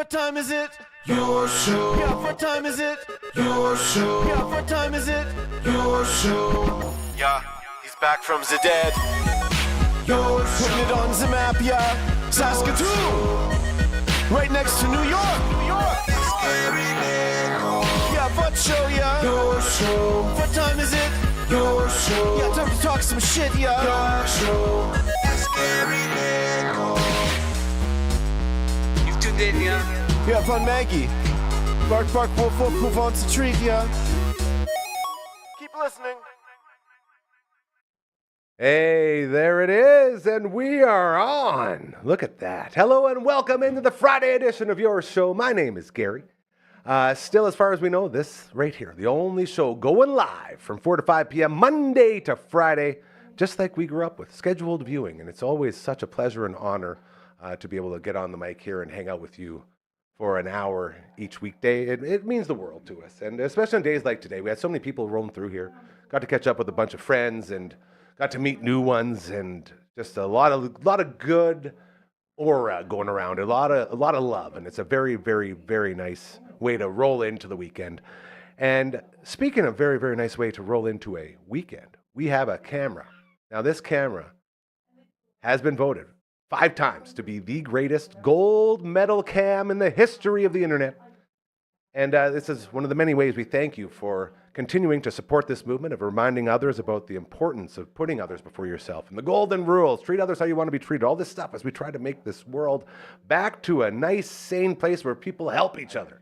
What time is it? Your show. Yeah, what time is it? Your show. Yeah, what time is it? Your show. Yeah, he's back from the dead. Your show. Putting it on the map, yeah. Saskatoon. Right next to New York. New York. Yeah, what show, yeah? Your show. What time is it? Your show. Yeah, time to talk some shit, yeah. Your show. You've tuned in, yeah? Yeah, fun Maggie. Bark, bark, wolf, wolf, who wants a treat, yeah? Keep listening. Hey, there it is, and we are on. Look at that. Hello and welcome into the Friday edition of your show. My name is Gary. Still, as far as we know, this right here, the only show going live from 4 to 5 p.m. Monday to Friday, just like we grew up with, scheduled viewing. And it's always such a pleasure and honor to be able to get on the mic here and hang out with you for an hour each weekday. It means the world to us. And especially on days like today, we had so many people rolling through here, got to catch up with a bunch of friends and got to meet new ones, and just a lot of good aura going around, a lot of love, and it's a very, very, very nice way to roll into the weekend. And speaking of very, very nice way to roll into a weekend, we have a camera. Now, this camera has been voted 5 times to be the greatest gold medal cam in the history of the internet. And this is one of the many ways we thank you for continuing to support this movement of reminding others about the importance of putting others before yourself and the golden rules. Treat others how you want to be treated. All this stuff as we try to make this world back to a nice, sane place where people help each other.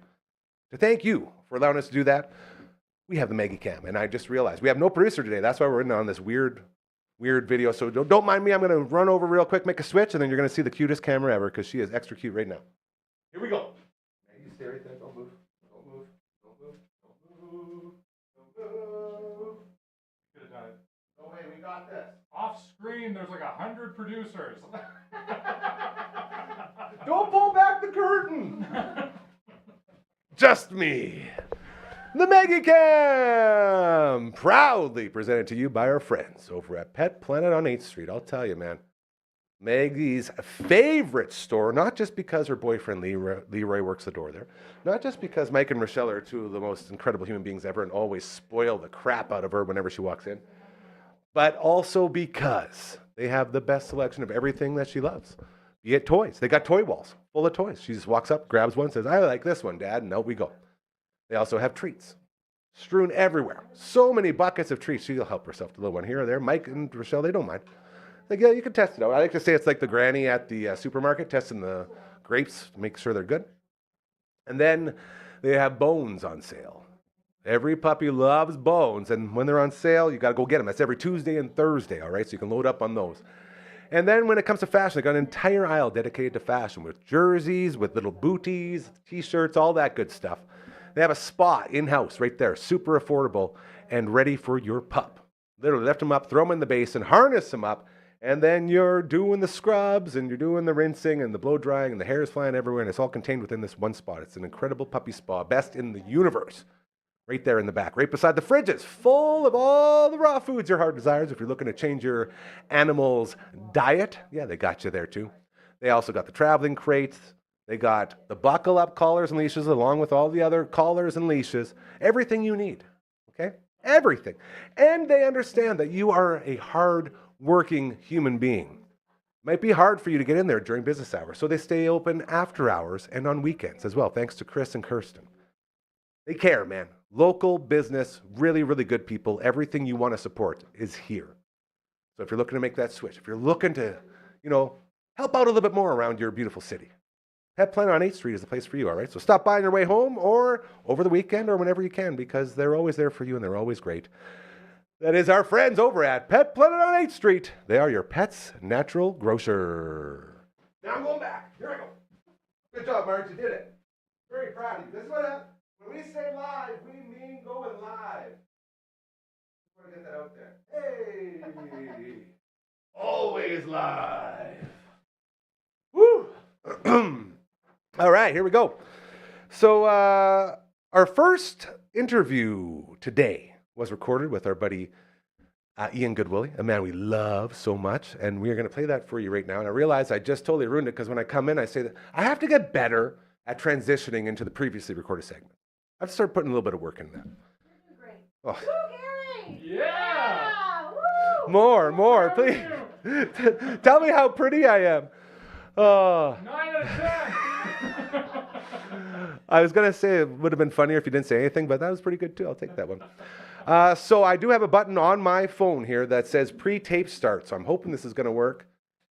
To thank you for allowing us to do that, we have the Maggie Cam. And I just realized we have no producer today. That's why we're in on this weird video. So don't mind me. I'm going to run over real quick, make a switch, and then you're going to see the cutest camera ever because she is extra cute right now. Here we go. Maggie, stay right there. Don't move. Could have done it. No way, we got this. Off screen, there's like 100 producers. Don't pull back the curtain. Just me. The Maggie Cam, proudly presented to you by our friends over at Pet Planet on 8th Street. I'll tell you, man, Maggie's favorite store, not just because her boyfriend Leroy works the door there, not just because Mike and Rochelle are 2 of the most incredible human beings ever and always spoil the crap out of her whenever she walks in, but also because they have the best selection of everything that she loves. Be it toys. They got toy walls full of toys. She just walks up, grabs one, says, I like this one, Dad, and out we go. They also have treats strewn everywhere. So many buckets of treats. She'll help herself to a little one here or there. Mike and Rochelle, they don't mind. Like, yeah, you can test it out. I like to say it's like the granny at the supermarket testing the grapes to make sure they're good. And then they have bones on sale. Every puppy loves bones, and when they're on sale, you got to go get them. That's every Tuesday and Thursday, all right? So you can load up on those. And then when it comes to fashion, they got an entire aisle dedicated to fashion with jerseys, with little booties, T-shirts, all that good stuff. They have a spot in-house right there, super affordable and ready for your pup. Literally lift them up, throw them in the basin, harness them up, and then you're doing the scrubs and you're doing the rinsing and the blow drying and the hair is flying everywhere, and it's all contained within this one spot. It's an incredible puppy spa, best in the universe. Right there in the back, right beside the fridges, full of all the raw foods your heart desires. If you're looking to change your animal's diet, yeah, they got you there too. They also got the traveling crates. They got the buckle-up collars and leashes along with all the other collars and leashes. Everything you need, okay? Everything. And they understand that you are a hard-working human being. It might be hard for you to get in there during business hours, so they stay open after hours and on weekends as well, thanks to Chris and Kirsten. They care, man. Local business, really, really good people. Everything you want to support is here. So if you're looking to make that switch, if you're looking to, help out a little bit more around your beautiful city, Pet Planet on 8th Street is the place for you, all right? So stop by on your way home or over the weekend or whenever you can, because they're always there for you and they're always great. That is our friends over at Pet Planet on 8th Street. They are your pet's natural grocer. Now I'm going back. Here I go. Good job, Marge. You did it. Very proud of you. This is what happens. When we say live, we mean going live. Just want to get that out there. Hey! Always live. Woo! All right, here we go. So our first interview today was recorded with our buddy Ian Goodwillie, a man we love so much, and we're going to play that for you right now. And I realize I just totally ruined it because when I come in, I say that I have to get better at transitioning into the previously recorded segment. I've started putting a little bit of work in that. Great. Oh. Woo, Gary! Yeah! Woo! More, How please. are Tell me how pretty I am. Oh. 9 out of 10. I was going to say it would have been funnier if you didn't say anything, but that was pretty good too. I'll take that one. So I do have a button on my phone here that says pre-tape start. So I'm hoping this is going to work.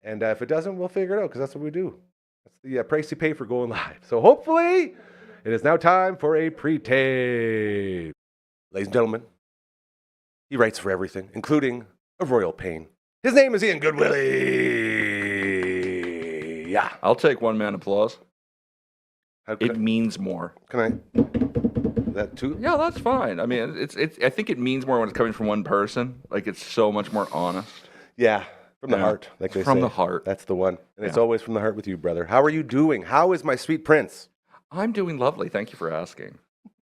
And if it doesn't, we'll figure it out because that's what we do. That's the price you pay for going live. So hopefully it is now time for a pre-tape. Ladies and gentlemen, he writes for everything, including a royal pain. His name is Ian Goodwillie. Yeah. I'll take one man applause. How can It means more. Can I? That too? Yeah, that's fine. I mean, it's. I think it means more when it's coming from one person. Like it's so much more honest. Yeah, from the Yeah. heart, like they say. From the heart. That's the one. And it's Yeah. always from the heart with you, brother. How are you doing? How is my sweet prince? I'm doing lovely. Thank you for asking.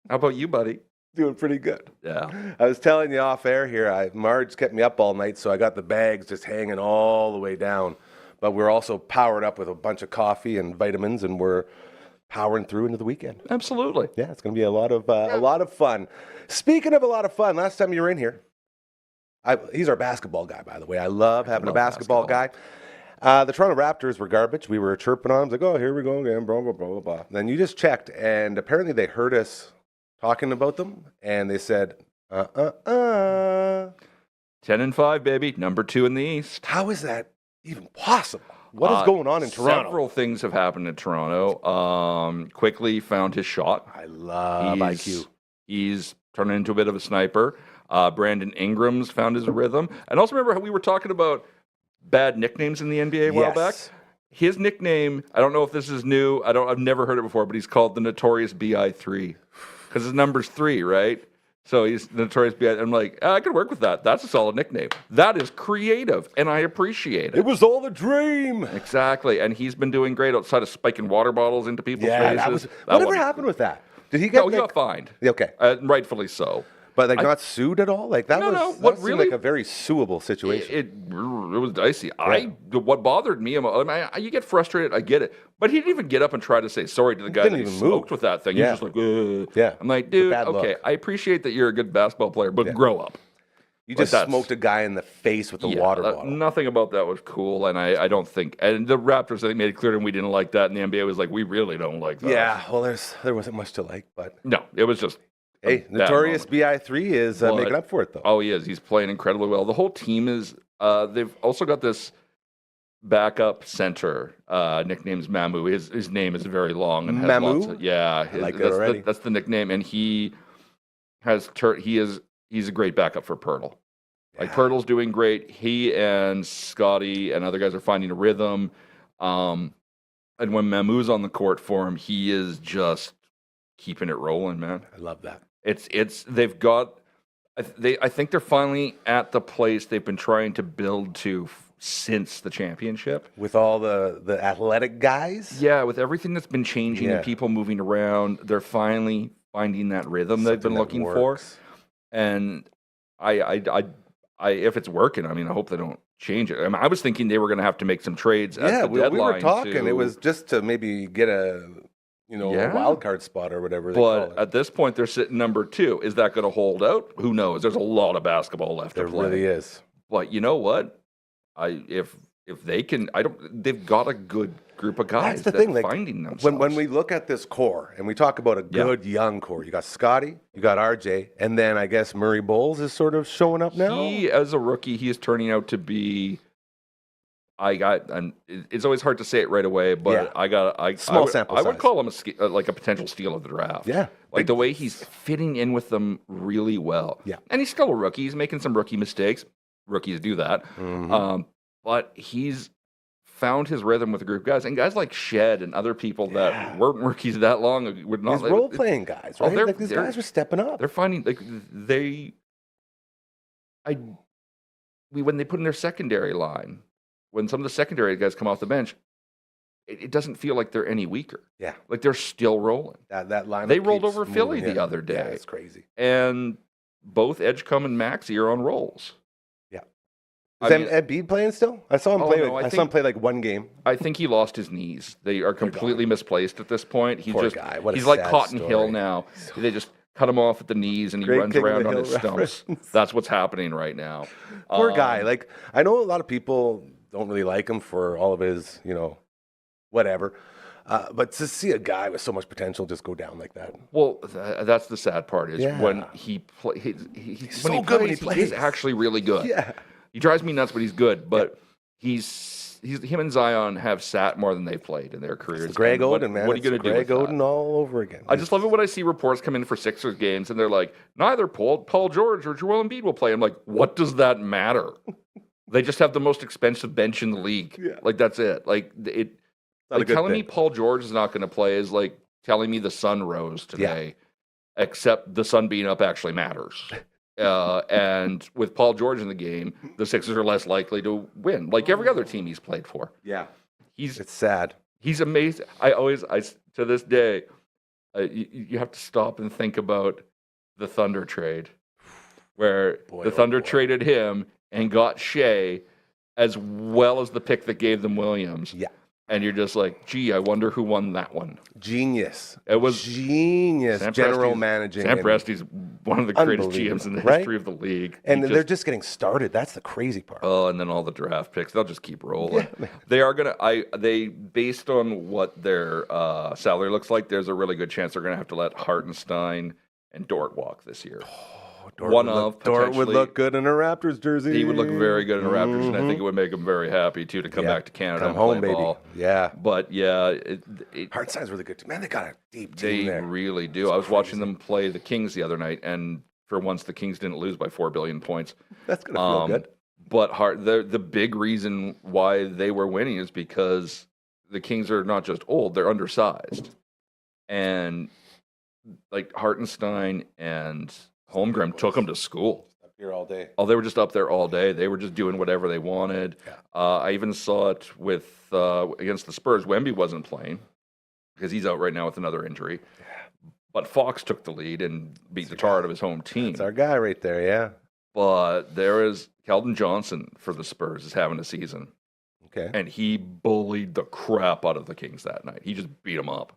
How about you, buddy? Doing pretty good. Yeah. I was telling you off air here, Marge kept me up all night, so I got the bags just hanging all the way down. But we're also powered up with a bunch of coffee and vitamins, and we're powering through into the weekend. Absolutely. Yeah, it's going to be a lot of fun. Speaking of a lot of fun, last time you were in here, he's our basketball guy, by the way. I love having a basketball guy. The Toronto Raptors were garbage. We were chirping on them, like, oh, here we go again, blah, blah, blah, blah, blah. Then you just checked, and apparently they heard us talking about them, and they said, 10-5, baby. Number 2 in the East. How is that even possible? What is going on in Toronto? Several things have happened in Toronto. Quickly found his shot. I love IQ. He's turning into a bit of a sniper. Brandon Ingram's found his rhythm. And also remember how we were talking about bad nicknames in the NBA a while back? His nickname, I don't know if this is new. I've never heard it before, but he's called the Notorious BI3 because his number's 3, right? So he's the Notorious BI. I'm like, I could work with that. That's a solid nickname. That is creative, and I appreciate it. It was all a dream. Exactly, and he's been doing great outside of spiking water bottles into people's faces. Whatever happened with that? Did he get? No, he got fined. Okay, Rightfully so. but like not sued at all. Like that No, was no, that what seemed really- like a very suable situation. It was dicey. What bothered me, you get frustrated, I get it, but he didn't even get up and try to say sorry to the guy that he Didn't even smoked move. with that thing. Yeah. He's just like, Yeah. I'm like, It's a dude, bad okay, look. I appreciate that you're a good basketball player, but grow up. You Like just that's- smoked a guy in the face with a water bottle. Nothing about that was cool, and I don't think. And the Raptors, I think, made it clear, and we didn't like that. And the NBA was like, we really don't like that. Yeah, well, there wasn't much to like, but No, it was just. a hey, bad Notorious moment. BI3 is But- making up for it, though. Oh, he is. He's playing incredibly well. The whole team is. They've also got this backup center. Nickname's Mamu. His name is very long and has Mamu? lots of, yeah. I like it already. That's the nickname, and he has he's a great backup for Pirtle. Like Pirtle's doing great. He and Scotty and other guys are finding a rhythm. And when Mamu's on the court for him, he is just keeping it rolling, man. I love that. They've got. I think they're finally at the place they've been trying to build to since the championship. With all the athletic guys? Yeah, with everything that's been changing Yeah. and people moving around, they're finally finding that rhythm they've been Something that looking works. for. And I if it's working, I mean, I hope they don't change it. I mean, I was thinking they were going to have to make some trades at Yeah, the we deadline. were talking. to- It was just to maybe get a Yeah. wild card spot or whatever they call But it. at this point, they're sitting number 2. Is that going to hold out? Who knows? There's a lot of basketball left There to play. really is. But you know what? If they can, they've got a good group of guys. That's the that thing. Like finding themselves. when we look at this core and we talk about a good young core, you got Scotty, you got RJ, and then I guess Murray Bowles is sort of showing up now. He, as a rookie, he is turning out to be. And it's always hard to say it right away, but Yeah. Small sample I would size. call him like a potential steal of the draft. Yeah. like the way he's fitting in with them really well. Yeah. and he's still a rookie. He's making some rookie mistakes. Rookies do that. Mhm. But he's found his rhythm with a group of guys, and guys like Shed and other people that weren't rookies that long would not. These role playing guys, right? they're- Like these they're- guys are stepping up. They're finding when they put in their secondary line, when some of the secondary guys come off the bench, it doesn't feel like they're any weaker. Yeah. Like they're still rolling. That line. They rolled over Philly the other day. Yeah, it's crazy. And both Edgecombe and Maxey are on rolls. Is Embiid playing still? I saw him play. no, I saw him play like one game. I think he lost his knees. They are completely misplaced at this point. Poor guy. What a He's like sad Cotton story. Hill now. They just cut him off at the knees and he Great runs King of around the on Hill his stumps. reference. That's what's happening right now. Poor guy. Like, I know a lot of people don't really like him for all of his, whatever. But to see a guy with so much potential just go down like that. Well, that's the sad part is when he plays. He's so good when he He's plays. actually really good. Yeah. He drives me nuts, but he's good. But him and Zion have sat more than they've played in their careers. It's Greg And Oden, man. What are you going to do with Greg Oden that? all over again. I just love it when I see reports come in for Sixers games and they're like, neither Paul George or Joel Embiid will play. I'm like, what does that matter? They just have the most expensive bench in the league. Yeah. Like, that's it. Like, telling me Paul George is not going to play is like telling me the sun rose today, except the sun being up actually matters. And with Paul George in the game, the Sixers are less likely to win, like every other team he's played for. Yeah. It's sad. He's amazing. To this day, you have to stop and think about the Thunder trade, where the Thunder traded him and got Shea, as well as the pick that gave them Williams. Yeah. And you're just like, gee, I wonder who won that one. Genius. It was genius. General managing. Sam Presti's one of the greatest GMs in the history of the league. And they're just getting started. That's the crazy part. Oh, and then all the draft picks, they'll just keep rolling. Yeah. They are gonna. Based on what their salary looks like, there's a really good chance they're gonna have to let Hartenstein and Dort walk this year. Dort would look good in a Raptors jersey. He would look very good in a Raptors, and I think it would make him very happy too to come back to Canada and home, play baby. ball. Yeah, but yeah, Hartenstein's really good too. Man, they got a deep team there. They really do. I was watching them play the Kings the other night, and for once, the Kings didn't lose by 4 billion points. That's gonna feel good. But the big reason why they were winning is because the Kings are not just old; they're undersized, and like Hartenstein and Holmgren took them to school. Up here all day. Oh, they were just up there all day. They were just doing whatever they wanted. Yeah. I even saw it with against the Spurs. Wemby wasn't playing because he's out right now with another injury. Yeah. But Fox took the lead and beat the tar out of his home team. That's our guy right there, yeah. But there is Keldon Johnson for the Spurs is having a season. Okay. And he bullied the crap out of the Kings that night. He just beat them up.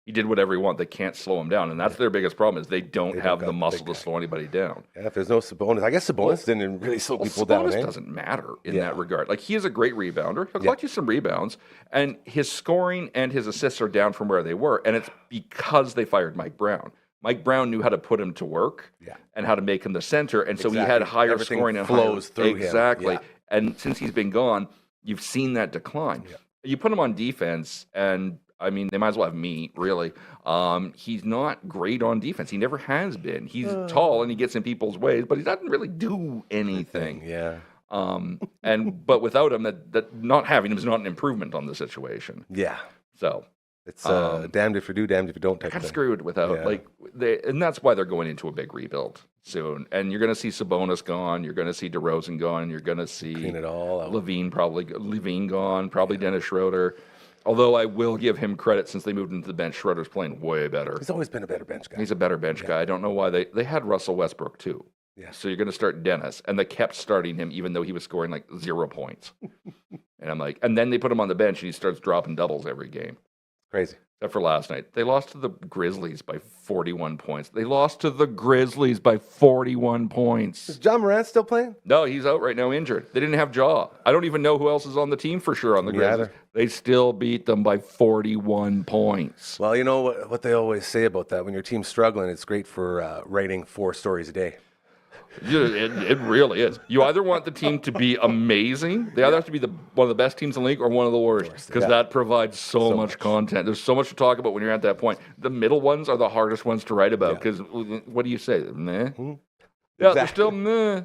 He did whatever he wanted. They can't slow him down, and that's their biggest problem is they don't have the muscle to slow anybody down. Yeah, if there's no Sabonis, I guess Sabonis didn't really slow people down. Sabonis doesn't matter in that regard. Like, he is a great rebounder. He'll collect you some rebounds, and his scoring and his assists are down from where they were, and it's because they fired Mike Brown. Mike Brown knew how to put him to work and how to make him the center, and so he had higher scoring and flows through him. Exactly. And since he's been gone, you've seen that decline. Yeah. You put him on defense, and I mean, they might as well have meat, really. He's not great on defense. He never has been. He's tall and he gets in people's ways, but he doesn't really do anything. Yeah. But without him, that not having him is not an improvement on the situation. Yeah. So it's damned if you do, damned if you don't. Type kind of screwed without and that's why they're going into a big rebuild soon. And you're going to see Sabonis gone. You're going to see DeRozan gone. You're going to see clean it all out. Levine gone. Probably Dennis Schroeder. Although I will give him credit since they moved into the bench, Schroeder's playing way better. He's always been a better bench guy. He's a better bench guy. I don't know why they had Russell Westbrook too. Yeah. So you're going to start Dennis, and they kept starting him even though he was scoring like 0 points. And I'm like, and then they put him on the bench, and he starts dropping doubles every game. Crazy. Except for last night. They lost to the Grizzlies by 41 points. They lost to the Grizzlies by 41 points. Is John Morant still playing? No, he's out right now injured. They didn't have Jaw. I don't even know who else is on the team for sure on the Grizzlies. They still beat them by 41 points. Well, you know what they always say about that. When your team's struggling, it's great for writing 4 stories a day. It really is. You either want the team to be amazing, they either have to be one of the best teams in the league, or one of the worst, because that provides so much content. There's so much to talk about when you're at that point. The middle ones are the hardest ones to write about, because what do you say? Meh? Yeah, they're still meh.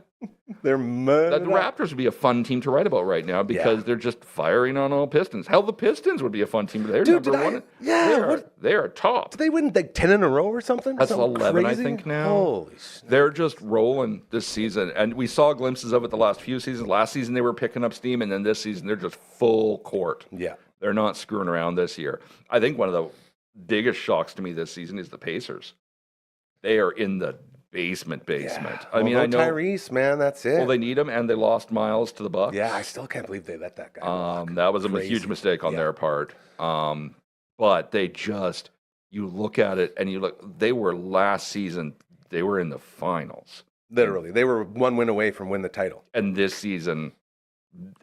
They're meh. The Raptors would be a fun team to write about right now because they're just firing on all pistons. Hell, the Pistons would be a fun team. They're number one. They are top. Did they win like 10 in a row or something? That's something 11, crazy? I think, now. Holy snap. They're just rolling this season. And we saw glimpses of it the last few seasons. Last season, they were picking up steam. And then this season, they're just full court. Yeah. They're not screwing around this year. I think one of the biggest shocks to me this season is the Pacers. They are in the basement. Yeah. I mean, no I know. Tyrese, man, that's it. Well, they need him, and they lost Miles to the Bucks. Yeah, I still can't believe they let that guy walk. That was a Crazy. huge mistake on Yeah. their part. But they just, you look at it and you look, they were last season, they were in the finals. Literally, they were one win away from win the title. And this season,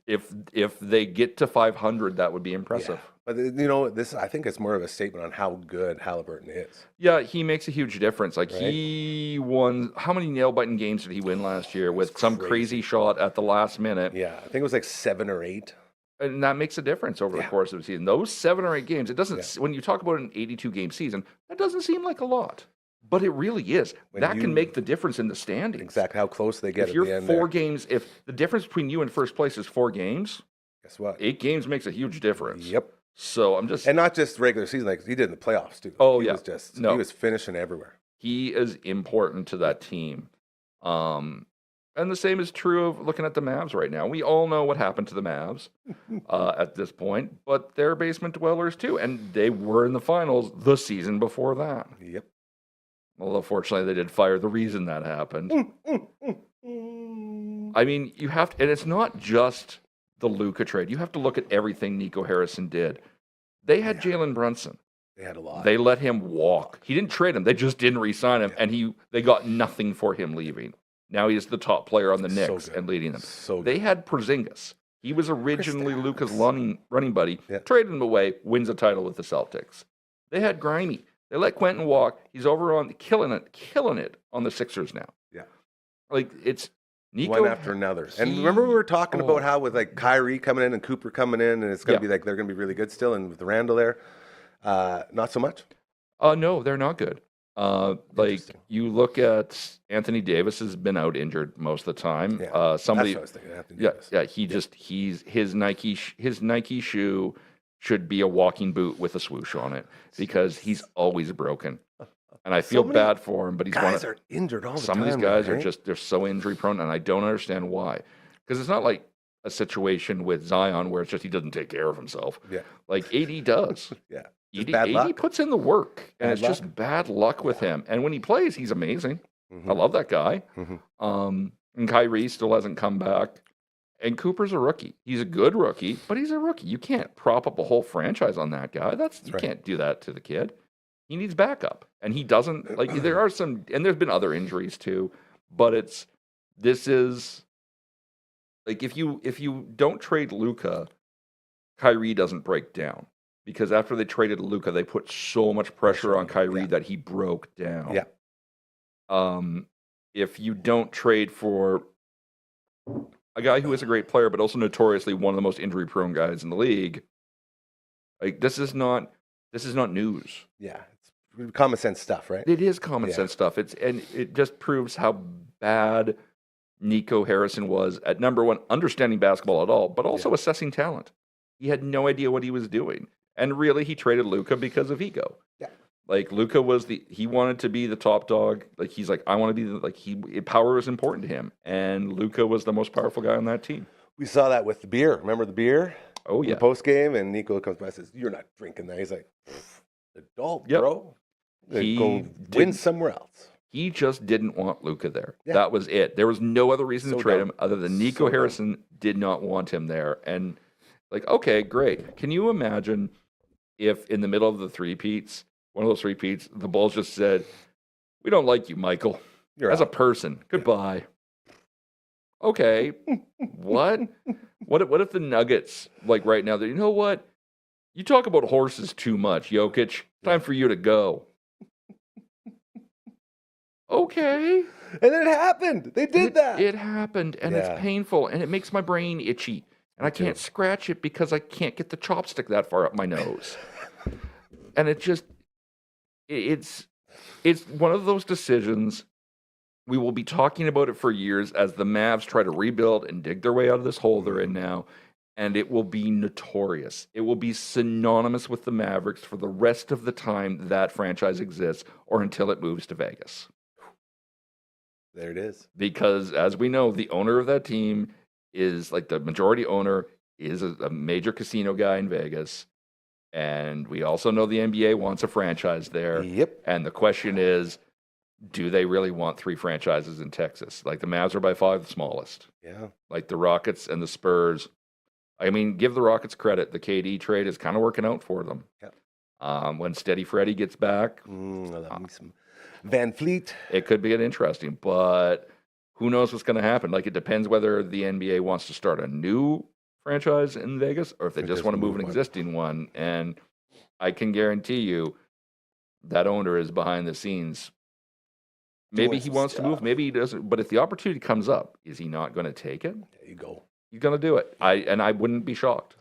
if they get to 500, that would be impressive. Yeah. But you know, this I think it's more of a statement on how good Halliburton is. Yeah, he makes a huge difference. Like Right? he won, how many nail-biting games did he win last year with some crazy shot at the last minute? Yeah, I think it was like 7 or 8. And that makes a difference over the Yeah. course of the season. Those 7 or 8 games, it doesn't, Yeah. when you talk about an 82-game season, that doesn't seem like a lot. But it really is. When That you- can make the difference in the standings. Exactly how close they get If at you're the end. 4 there. games, if the difference between you and first place is 4 games, Guess what? 8 games makes a huge difference. Yep. So I'm just, And not just regular season, like he did in the playoffs too. Oh, he yeah. was just No. he was finishing everywhere. he is important to that team. And the same is true of looking at the Mavs right now. We all know what happened to the Mavs at this point, but they're basement dwellers too. And they were in the finals the season before that. Yep. Although, fortunately, they did fire the reason that happened. I mean, you have to, and it's not just the Luka trade. You have to look at everything Nico Harrison did. They had Jalen Brunson. They had a lot. They let him walk. He didn't trade him. They just didn't re-sign him, and they got nothing for him leaving. Now he's the top player on the So Knicks good. and leading them. So They good. had Porzingis. He was originally Kristaps. Luka's running buddy. Yeah. Traded him away, wins a title with the Celtics. They had Grimy. They let Quentin walk. He's over on killing it on the Sixers now. Yeah. Like it's Nico one after another. And remember we were talking Oh. about how with like Kyrie coming in and Cooper coming in, and it's gonna Yeah. be like they're gonna be really good still, and with Randall there, not so much. No, they're not good. Like Interesting. you look at Anthony Davis has been out injured most of the time. Yeah. Somebody, That's what I was thinking. Anthony yeah, Davis. yeah. His Nike shoe should be a walking boot with a swoosh on it because he's always broken. And I feel many bad for him, but he's one Guys of, are injured all the some time. of these guys man, are right? just they're so injury prone, and I don't understand why. Because it's not like a situation with Zion where it's just he doesn't take care of himself. Yeah. Like AD does. Yeah. Just AD, bad AD luck. puts in the work, and Bad it's luck. just bad luck with him. And when he plays, he's amazing. Mhm. I love that guy. Mhm. And Kyrie still hasn't come back. And Cooper's a rookie. He's a good rookie, but he's a rookie. You can't prop up a whole franchise on that guy. You right. can't do that to the kid. He needs backup, and he doesn't. Like there are some, and there's been other injuries too. But this is like if you don't trade Luka, Kyrie doesn't break down because after they traded Luka, they put so much pressure on Kyrie Yeah. that he broke down. Yeah. If you don't trade for a guy who is a great player, but also notoriously one of the most injury-prone guys in the league, like this is not news. Yeah. It's common sense stuff, right? It is common Yeah. sense stuff. And it just proves how bad Nico Harrison was at number one, understanding basketball at all, but also Yeah. assessing talent. He had no idea what he was doing, and really, he traded Luka because of ego. Yeah. Like Luka was he wanted to be the top dog. Like he's like, I want to be power was important to him, and Luka was the most powerful guy on that team. We saw that with the beer. Remember the beer? Oh In yeah, the post game, and Nico comes by and says, "You're not drinking that." He's like, "Adult, Yep. bro. He Go win didn't- somewhere else." he just didn't want Luka there. Yeah. That was it. There was no other reason So to trade dumb. him other than Nico So dumb. Harrison did not want him there. And like, okay, great. Can you imagine if in the middle of the three-peats, one of those three-peats, the Bulls just said, "We don't like you, Michael, You're as a out. person. Goodbye." Okay, what? What if the Nuggets, like right now, you know what? You talk about horses too much, Jokic. Time for you to go. Okay. And it happened. They did that. It happened, and Yeah. it's painful, and it makes my brain itchy, and I too. can't scratch it because I can't get the chopstick that far up my nose. And it's one of those decisions. We will be talking about it for years as the Mavs try to rebuild and dig their way out of this hole they're in now, and it will be notorious. It will be synonymous with the Mavericks for the rest of the time that franchise exists, or until it moves to Vegas. There it is. Because as we know, the owner of that team is like the majority owner is a major casino guy in Vegas. And we also know the NBA wants a franchise there. Yep. And the question is, do they really want 3 franchises in Texas? Like the Mavs are by far the smallest. Yeah. Like the Rockets and the Spurs. I mean, give the Rockets credit. The KD trade is kind of working out for them. Yeah. When Steady Freddie gets back, I love me some Van Fleet. it could be an interesting, but who knows what's going to happen? Like, it depends whether the NBA wants to start a new franchise in Vegas or if they Or just just want to move an move one. existing one. And I can guarantee you that owner is behind the scenes. Maybe Doing he some wants to move, stuff. maybe he doesn't. But if the opportunity comes up, is he not going to take it? There you go. He's going to do it. I wouldn't be shocked.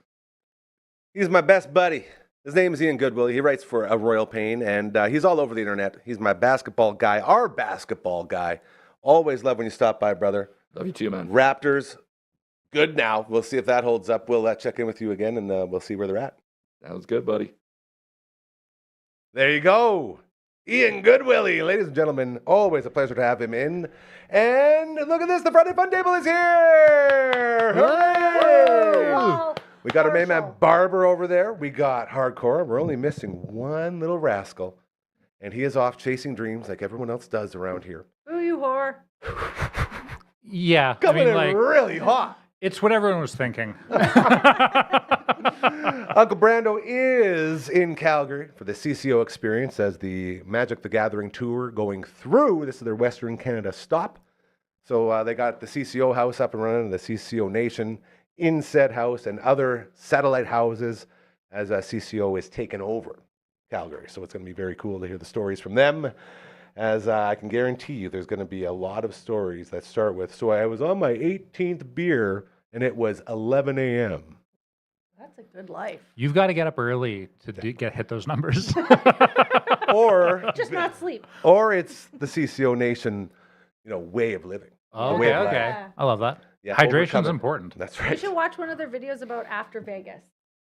He's my best buddy. His name is Ian Goodwill. He writes for a Royal Pain, and he's all over the internet. He's my basketball guy, our basketball guy. Always love when you stop by, brother. Love you too, man. Raptors, good now. We'll see if that holds up. We'll check in with you again, and we'll see where they're at. That was good, buddy. There you go. Ian Goodwillie. Ladies and gentlemen, always a pleasure to have him in. And look at this. The Friday Fun Table is here. Hooray! Well, We got our main man partial. Barber over there. We got Hardcore. We're only missing one little rascal. And he is off chasing dreams like everyone else does around here. Ooh, you whore. Yeah, Coming I mean, in like, really hot. it's what everyone was thinking. Uncle Brando is in Calgary for the CCO experience as the Magic the Gathering tour going through. This is their Western Canada stop. So they got the CCO house up and running, the CCO Nation in said house and other satellite houses as CCO is taken over Calgary. So it's going to be very cool to hear the stories from them. As I can guarantee you, there's going to be a lot of stories that start with, so I was on my 18th beer and it was 11 a.m. That's a good life. You've got to get up early to hit those numbers. Or, Just not sleep. or it's the CCO Nation, way of living. Oh, Way okay, of life. okay. I love that. Yeah, Hydration's overcome it. important That's You right. should watch one of their videos about after Vegas.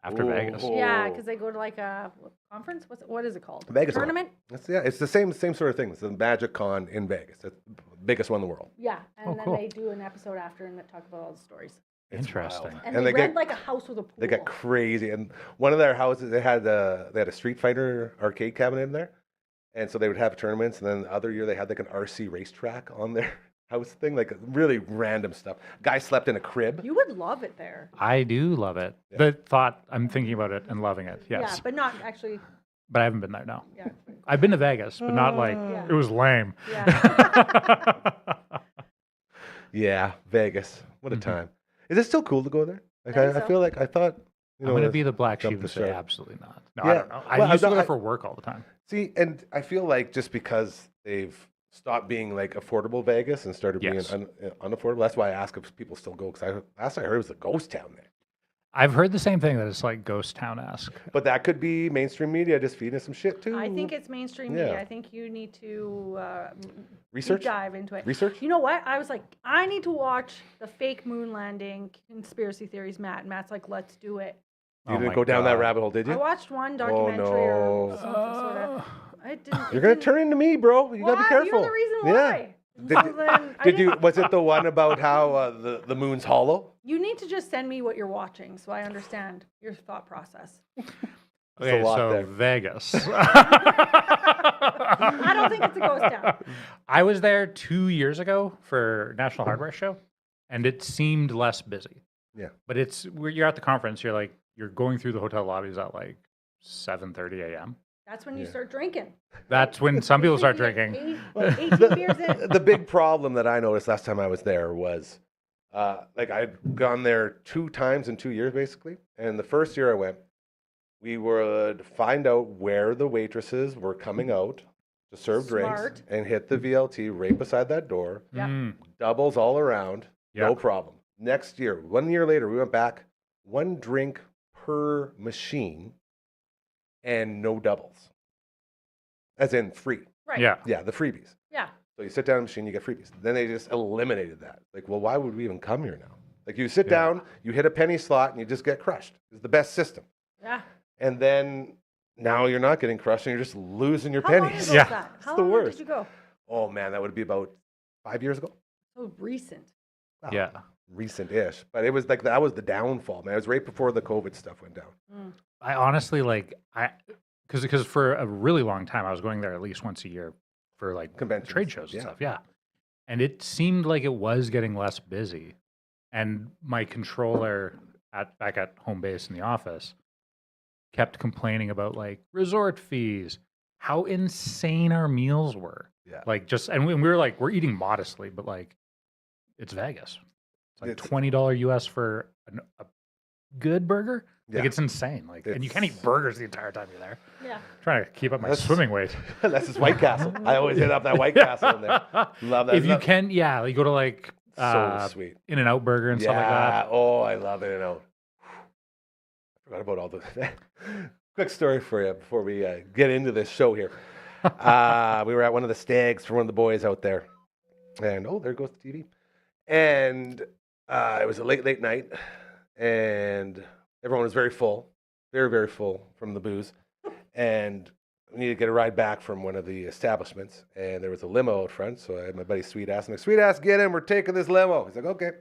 after Ooh. Vegas. Yeah, because they go to like a conference. What is it called? Vegas Tournament. It's the same sort of thing. It's the Magic Con in Vegas. It's the biggest one in the world. Yeah, and Oh, then cool. they do an episode after and they talk about all the stories. It's Interesting. wild. And, And they, they rent get like a house with a pool. they get crazy. And one of their houses, they had a Street Fighter arcade cabinet in there, and so they would have tournaments. And then the other year they had like an RC racetrack on their house thing, like really random stuff. Guy slept in a crib. You would love it there. I do love it. Yeah. The thought, I'm thinking about it and loving it. Yes. Yeah, but not actually. But I haven't been there, no. Yeah. I've been to Vegas, but not like, Yeah. it was lame. Yeah. Yeah, Vegas. What a Mhm. time. Is it still cool to go there? Like I think I so. feel like I thought. I'm going to this- be the black jump sheep the and say shark. absolutely not. No, Yeah. I don't know. I Well, used to I- go there for work all the time. See, and I feel like just because they've stopped being like affordable Vegas and started Yes. being unaffordable, that's why I ask if people still go. Because last I heard it was a ghost town there. I've heard the same thing, that it's like ghost town-esque. But that could be mainstream media just feeding us some shit too. I think it's mainstream Yeah. media. I think you need to Research? deep dive into it. Research? You know what? I was like, I need to watch the fake moon landing conspiracy theories, Matt. And Matt's like, let's do it. You Oh didn't my go down that God. rabbit hole, did I you? watched one documentary no. or something sort of. It didn't. You're gonna turn into me, bro. You gotta be Why? careful. You're the reason Yeah. why. Did, So then I did you? didn't- Was it the one about how the moon's hollow? You need to just send me what you're watching so I understand your thought process. Okay, lot so there. Vegas. I don't think it's a ghost town. I was there 2 years ago for National Hardware Show, and it seemed less busy. Yeah. But you're at the conference. You're going through the hotel lobbies at like 7:30 a.m. That's when you Yeah. start drinking. That's when some people start Sleeping at drinking. 18 beers in. The big problem that I noticed last time I was there was, like I'd gone there 2 times in 2 years basically, and the first year I went, we would find out where the waitresses were coming out to serve drinks Smart. and hit the VLT right beside that door. Yeah. Mm, Doubles all around, no Yeah. problem. Next year, 1 year later, we went back, 1 drink per machine, and no doubles, as in free. Right. yeah. Yeah, the freebies. Yeah. So you sit down in the machine, you get freebies. Then they just eliminated that. Like, well, why would we even come here now? Like, you sit Yeah. down, you hit a penny slot, and you just get crushed. It's the best system. Yeah. And then now you're not getting crushed, and you're just losing your How long pennies. ago Yeah. was that? How the long worst. did you go? Oh man, that would be about 5 years ago. So recent. Wow. Yeah. Recent-ish, but it was like that was the downfall, man. It was right before the COVID stuff went down. I honestly because for a really long time I was going there at least once a year for like Conventions, trade shows and yeah. stuff. Yeah. And it seemed like it was getting less busy. And my controller back at home base in the office kept complaining about like resort fees, how insane our meals were. Yeah. Like just, and we were like, we're eating modestly, but like it's Vegas. It's like $20 US for a good burger. Like Yeah. it's insane. Like, and you can't eat burgers the entire time you're there. Yeah. Trying to keep up my That's- swimming weight. That's just White Castle. I always hit up that White Castle in there. Love that. If you can, yeah, you go to like So sweet. In-N-Out Burger and stuff like that. Oh, I love In-N-Out. I forgot about all the. Quick story for you before we get into this show here. We were at one of the stags for one of the boys out there, and there goes the TV. And it was a late night, and everyone was very full, very, very full from the booze, and we needed to get a ride back from one of the establishments, and there was a limo out front, so I had my buddy Sweet Ass. I'm like, Sweet Ass, get in, we're taking this limo. He's like, okay.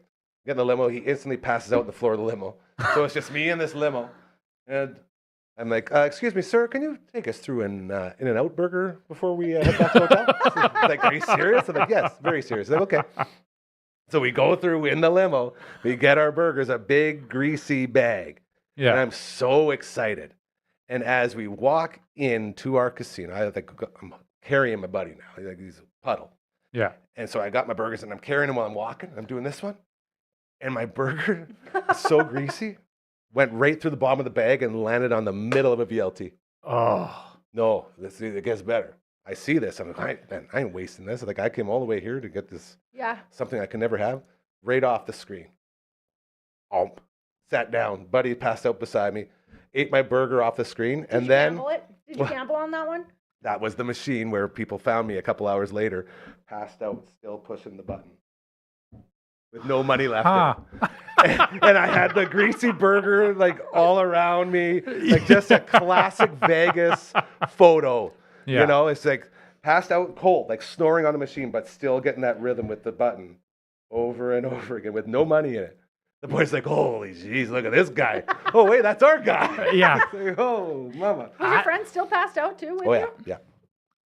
Get in the limo. He instantly passes out on the floor of the limo. So it's just me and this limo. And I'm like, excuse me, sir, can you take us through an In-N-Out Burger before we head back to the hotel? He's like, are you serious? I'm like, yes, very serious. I'm like, okay. So we go through in the limo. We get our burgers, a big, greasy bag. Yeah. And I'm so excited. And as we walk into our casino, I'm carrying my buddy now. He's a puddle. Yeah. And so I got my burgers and I'm carrying them while I'm walking. I'm doing this one. And my burger is so greasy, went right through the bottom of the bag and landed on the middle of a VLT. Oh. No, it gets better. I see this. I'm like, man, I ain't wasting this. Like, I came all the way here to get this, Yeah. something I can never have, right off the screen. Sat down. Buddy passed out beside me, ate my burger off the screen, Did and you then gamble it? Did you gamble on that one? that was the machine where people found me a couple hours later, passed out, still pushing the button, with no money left. Huh. And I had the greasy burger like all around me, like just a classic Vegas photo. Yeah. You know, it's like passed out cold, like snoring on the machine, but still getting that rhythm with the button over and over again with no money in it. The boy's like, holy jeez, look at this guy. Oh, wait, that's our guy. Yeah. It's like, oh, mama. Was your friend still passed out too with Oh, you? yeah, yeah.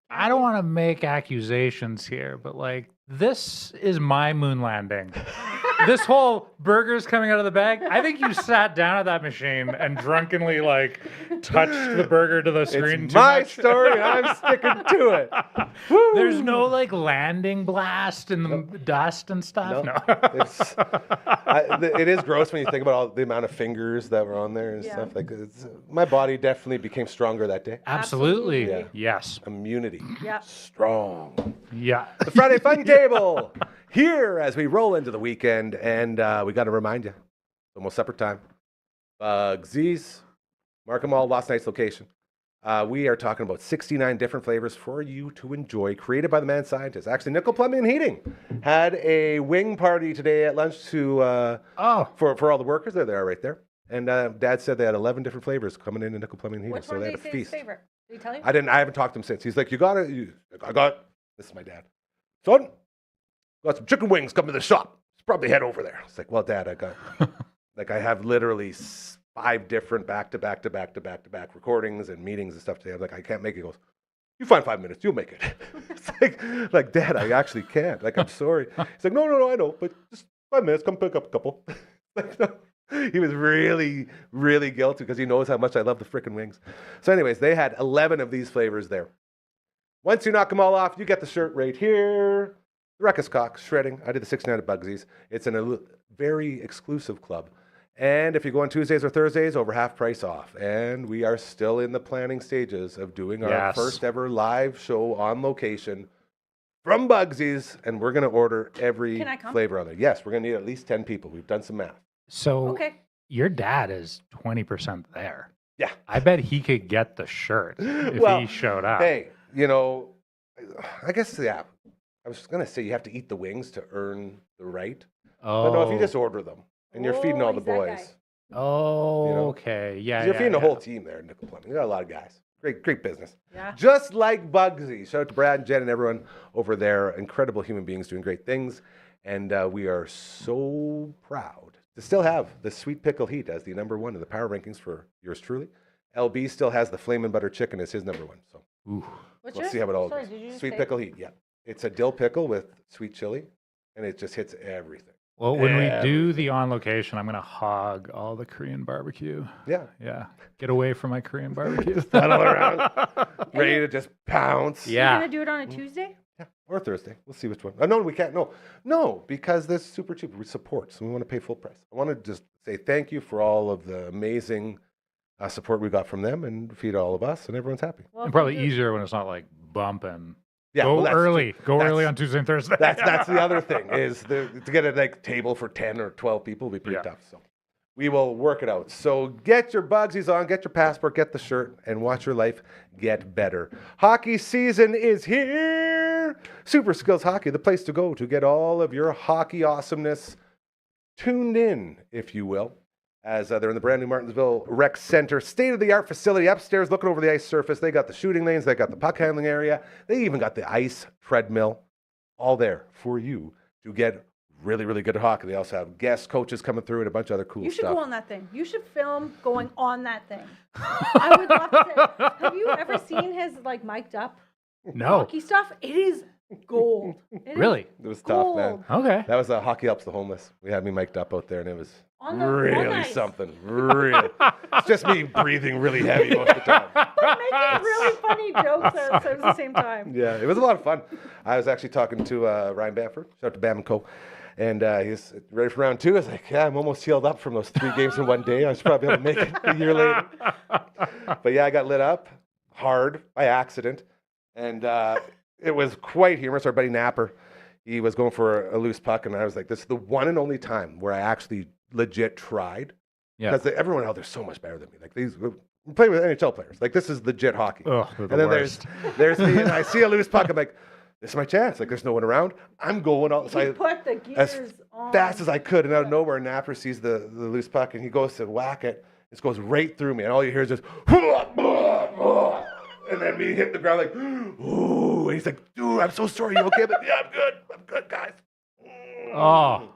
I don't want to make accusations here, but like this is my moon landing. This whole burgers coming out of the bag. I think you sat down at that machine and drunkenly like touched the burger to the screen. It's too my much. story. I'm sticking to it. Woo. There's no like landing blast and the dust and stuff. No. It is gross when you think about all the amount of fingers that were on there and Yeah. stuff. Like, my body definitely became stronger that day. Absolutely. Absolutely. Yes. Immunity. Yeah. Strong. Yeah. The Friday Fun Table here as we roll into the weekend, and we got to remind you, it's almost supper time. Bugsy's, Markham Mall, last night's location. We are talking about 69 different flavors for you to enjoy, created by the man scientist. Actually, Nickel Plumbing and Heating had a wing party today at lunch for all the workers. There they are right there. And Dad said they had 11 different flavors coming in Nickel Plumbing and Heating. Which so one they did had he a say his feast. favorite? Did he tell you? I haven't talked to him since. He's like, this is my dad. Son, got some chicken wings coming to the shop. Let's probably head over there. It's like, well, Dad, I have literally 5 different back-to-back recordings and meetings and stuff today. I'm like, I can't make it. He goes, you find 5 minutes, you'll make it. It's like, Dad, I actually can't. Like, I'm sorry. He's like, no, I know, but just 5 minutes, come pick up a couple. Like, no. He was really, really guilty because he knows how much I love the frickin' wings. So anyways, they had 11 of these flavors there. Once you knock them all off, you get the shirt right here. Ruckus Cock, shredding. I did the 69 at Bugsy's. It's a very exclusive club. And if you go on Tuesdays or Thursdays, over half price off. And we are still in the planning stages of doing our first ever live show on location from Bugsy's. And we're going to order every Can I come? flavor on there. Yes, we're going to need at least 10 people. We've done some math. So Okay. your dad is 20% there. Yeah. I bet he could get the shirt if Well, he showed up. Hey, I guess, yeah. I was going to say you have to eat the wings to earn the right. But no, if you just order them and you're feeding all the he's that guy. boys. Oh, You know? okay. Yeah. You're yeah, feeding the yeah. whole team there, Nickel Plumbing. You got a lot of guys. Great business. Yeah. Just like Bugsy. Shout out to Brad and Jen and everyone over there. Incredible human beings doing great things. And we are so proud to still have the Sweet Pickle Heat as the number 1 in the power rankings for yours truly. LB still has the Flamin' Butter Chicken as his number 1. So Ooh. What's We'll yours? see how it all Sorry, goes. did you Sweet say- pickle heat, yeah. It's a dill pickle with sweet chili, and it just hits everything. Well, when we do the on location, I'm gonna hog all the Korean barbecue. Yeah. Yeah, get away from my Korean barbecue. Funnel around, ready to just pounce. You're Yeah. gonna do it on a Tuesday? Yeah, or Thursday. We'll see which one. No, we can't. No, because this is super cheap. We support, so we want to pay full price. I want to just say thank you for all of the amazing support we got from them and feed all of us, and everyone's happy. Well, And if probably you do- easier when it's not like bumping. Yeah, Go well, that's early. true. Go That's- early on Tuesday and Thursday. That's the other thing is to get a table for 10 or 12 people will be pretty Yeah. tough. So we will work it out. So get your Bugsies on, get your passport, get the shirt, and watch your life get better. Hockey season is here. Super Skills Hockey, the place to go to get all of your hockey awesomeness tuned in, if you will. As they're in the brand new Martinsville Rec Center, state-of-the-art facility upstairs looking over the ice surface. They got the shooting lanes, they got the puck handling area, they even got the ice treadmill, all there for you to get really, really good at hockey. They also have guest coaches coming through and a bunch of other cool You should stuff. go on that thing. You should film going on that thing. I would love to. Have you ever seen his like mic'd up No. hockey stuff? It is gold. It is Really? It was tough, man. gold. Okay. That was Hockey Helps the Homeless. We had me mic'd up out there, and it was On the- really on ice. something. Really. It's just me breathing really heavy most of the time. But making really funny jokes at the same time. Yeah, it was a lot of fun. I was actually talking to Ryan Bamford, shout out to Bam & Co. And he's ready for round 2. I was like, yeah, I'm almost healed up from those 3 games in one day. I was probably able to make it a year later. But yeah, I got lit up hard by accident. And it was quite humorous. Our buddy Napper, he was going for a loose puck. And I was like, this is the one and only time where I actually legit tried. Yeah. Because everyone out there's so much better than me. Like we're playing with NHL players. Like this is legit hockey. Ugh, they're the And then worst. there's me, and I see a loose puck. I'm like, this is my chance. Like, there's no one around. I'm going all He put the as gears on. fast as I could, and out of nowhere, Napper sees the loose puck, and he goes to whack it. It goes right through me, and all you hear is just, and then me hit the ground like, ooh. And he's like, dude, I'm so sorry. You okay? But yeah, I'm good, guys. Oh,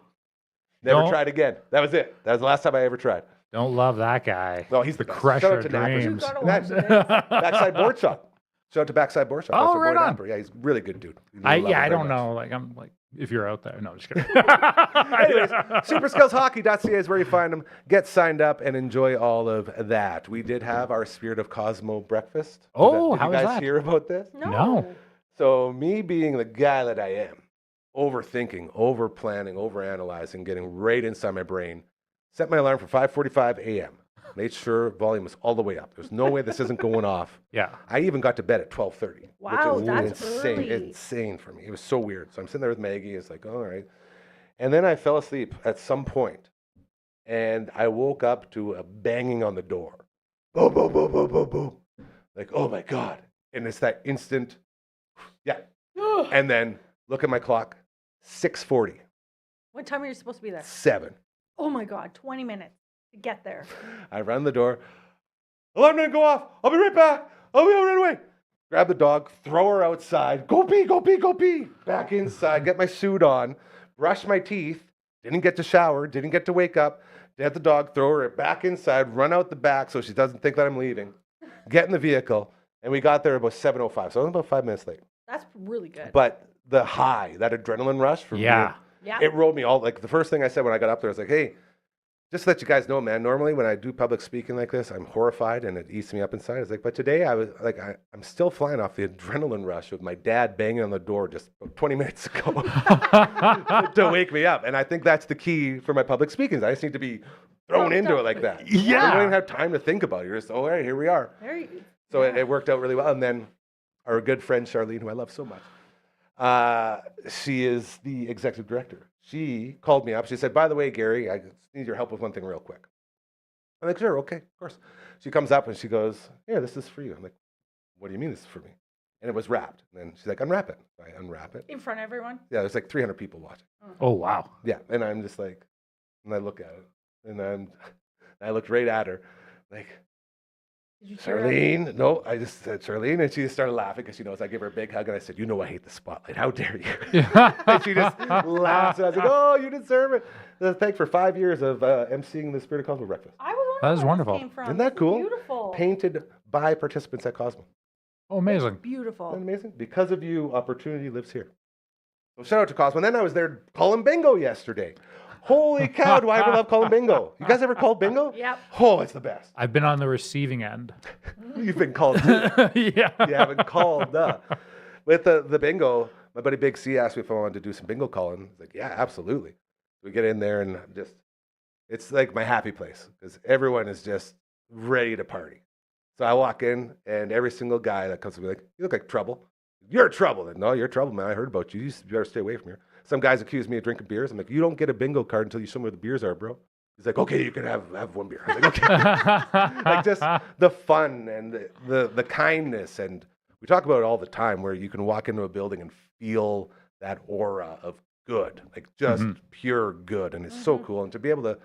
Never Don't- tried again. That was it. That was the last time I ever tried. don't love that guy. No, he's the the best. crusher Shout out of to Napper. You dreams. gotta That's- watch this. Backside board shot. Shout out to Backside Board Shot. Oh, That's our right boy on. Napper. Yeah, he's a really good dude. We I love him I very don't much. know. Like I'm like if you're out there. No, just kidding. Anyways, superskillshockey.ca is where you find them. Get signed up and enjoy all of that. We did have our Spirit of Cosmo breakfast. Oh, did how you was guys that? hear about this? No. So me being the guy that I am, overthinking, over planning, over analyzing, getting right inside my brain, set my alarm for 5:45 a.m. Made sure volume was all the way up. There's no way this isn't going off. Yeah. I even got to bed at 12:30. Wow, which is that's insane. early. Insane for me. It was so weird. So I'm sitting there with Maggie. It's like, all right. And then I fell asleep at some point, and I woke up to a banging on the door. Boom, boom, boom, boom, boom, boom. Like, oh my God. And it's that instant, yeah. And then look at my clock, 6:40, What time are you supposed to be there? 7. Oh my God, 20 minutes to get there. I run the door. Alarm didn't go off. I'll be right back. I'll be out right away. Grab the dog, throw her outside. Go pee, go pee, go pee. Back inside, get my suit on, brush my teeth. Didn't get to shower, didn't get to wake up. Get the dog, throw her back inside, run out the back so she doesn't think that I'm leaving. Get in the vehicle. And we got there about 7:05. So I was about 5 minutes late. That's really good. But the high, that adrenaline rush for Yeah. yeah. it rolled me all. Like the first thing I said when I got up there, I was like, hey, just to let you guys know, man, normally when I do public speaking like this, I'm horrified and it eats me up inside. It's like, but today I was like, I'm still flying off the adrenaline rush of my dad banging on the door just 20 minutes ago to wake me up. And I think that's the key for my public speaking. I just need to be thrown into it like that. Yeah. You don't even have time to think about it. You're just, all right, here we are. Very, So it worked out really well. And then our good friend Charlene, who I love so much, she is the executive director. She called me up. She said, by the way, Gary, I just need your help with one thing real quick. I'm like, sure, okay, of course. She comes up and she goes, here, this is for you. I'm like, what do you mean this is for me? And it was wrapped. And then she's like, unwrap it. So I unwrap it. in front of everyone. Yeah, there's like 300 people watching. Oh wow. Yeah, and I'm just like, and I look at it, and I looked right at her, like, Did you tear up? Charlene, no, I just said Charlene, and she just started laughing because she knows I give her a big hug, and I said, you know I hate the spotlight. How dare you? And she just laughed. And I was like, oh, you deserve it. Thanks for 5 years of emceeing the Spirit of Cosmo breakfast. I was That is wondering where wonderful. this came from. Isn't that This is cool? Beautiful. Painted by participants at Cosmo. Oh, amazing. Beautiful. Isn't that amazing? Because of you, opportunity lives here. So shout out to Cosmo. And then I was there calling bingo yesterday. Holy cow, do I ever love calling bingo? You guys ever called bingo? Yep. Oh, it's the best. I've been on the receiving end. You've been called too. Yeah. You haven't called. With the bingo, my buddy Big C asked me if I wanted to do some bingo calling. I was like, yeah, absolutely. We get in there and just, it's like my happy place because everyone is just ready to party. So I walk in and every single guy that comes to me like, you look like trouble. You're trouble. Then no, you're trouble, man. I heard about you. You better stay away from here. Some guys accuse me of drinking beers. I'm like, you don't get a bingo card until you show me where the beers are, bro. He's like, okay, you can have one beer. I was like, okay. Like just the fun and the kindness. And we talk about it all the time where you can walk into a building and feel that aura of good, like just pure good. And it's so cool. And to be able to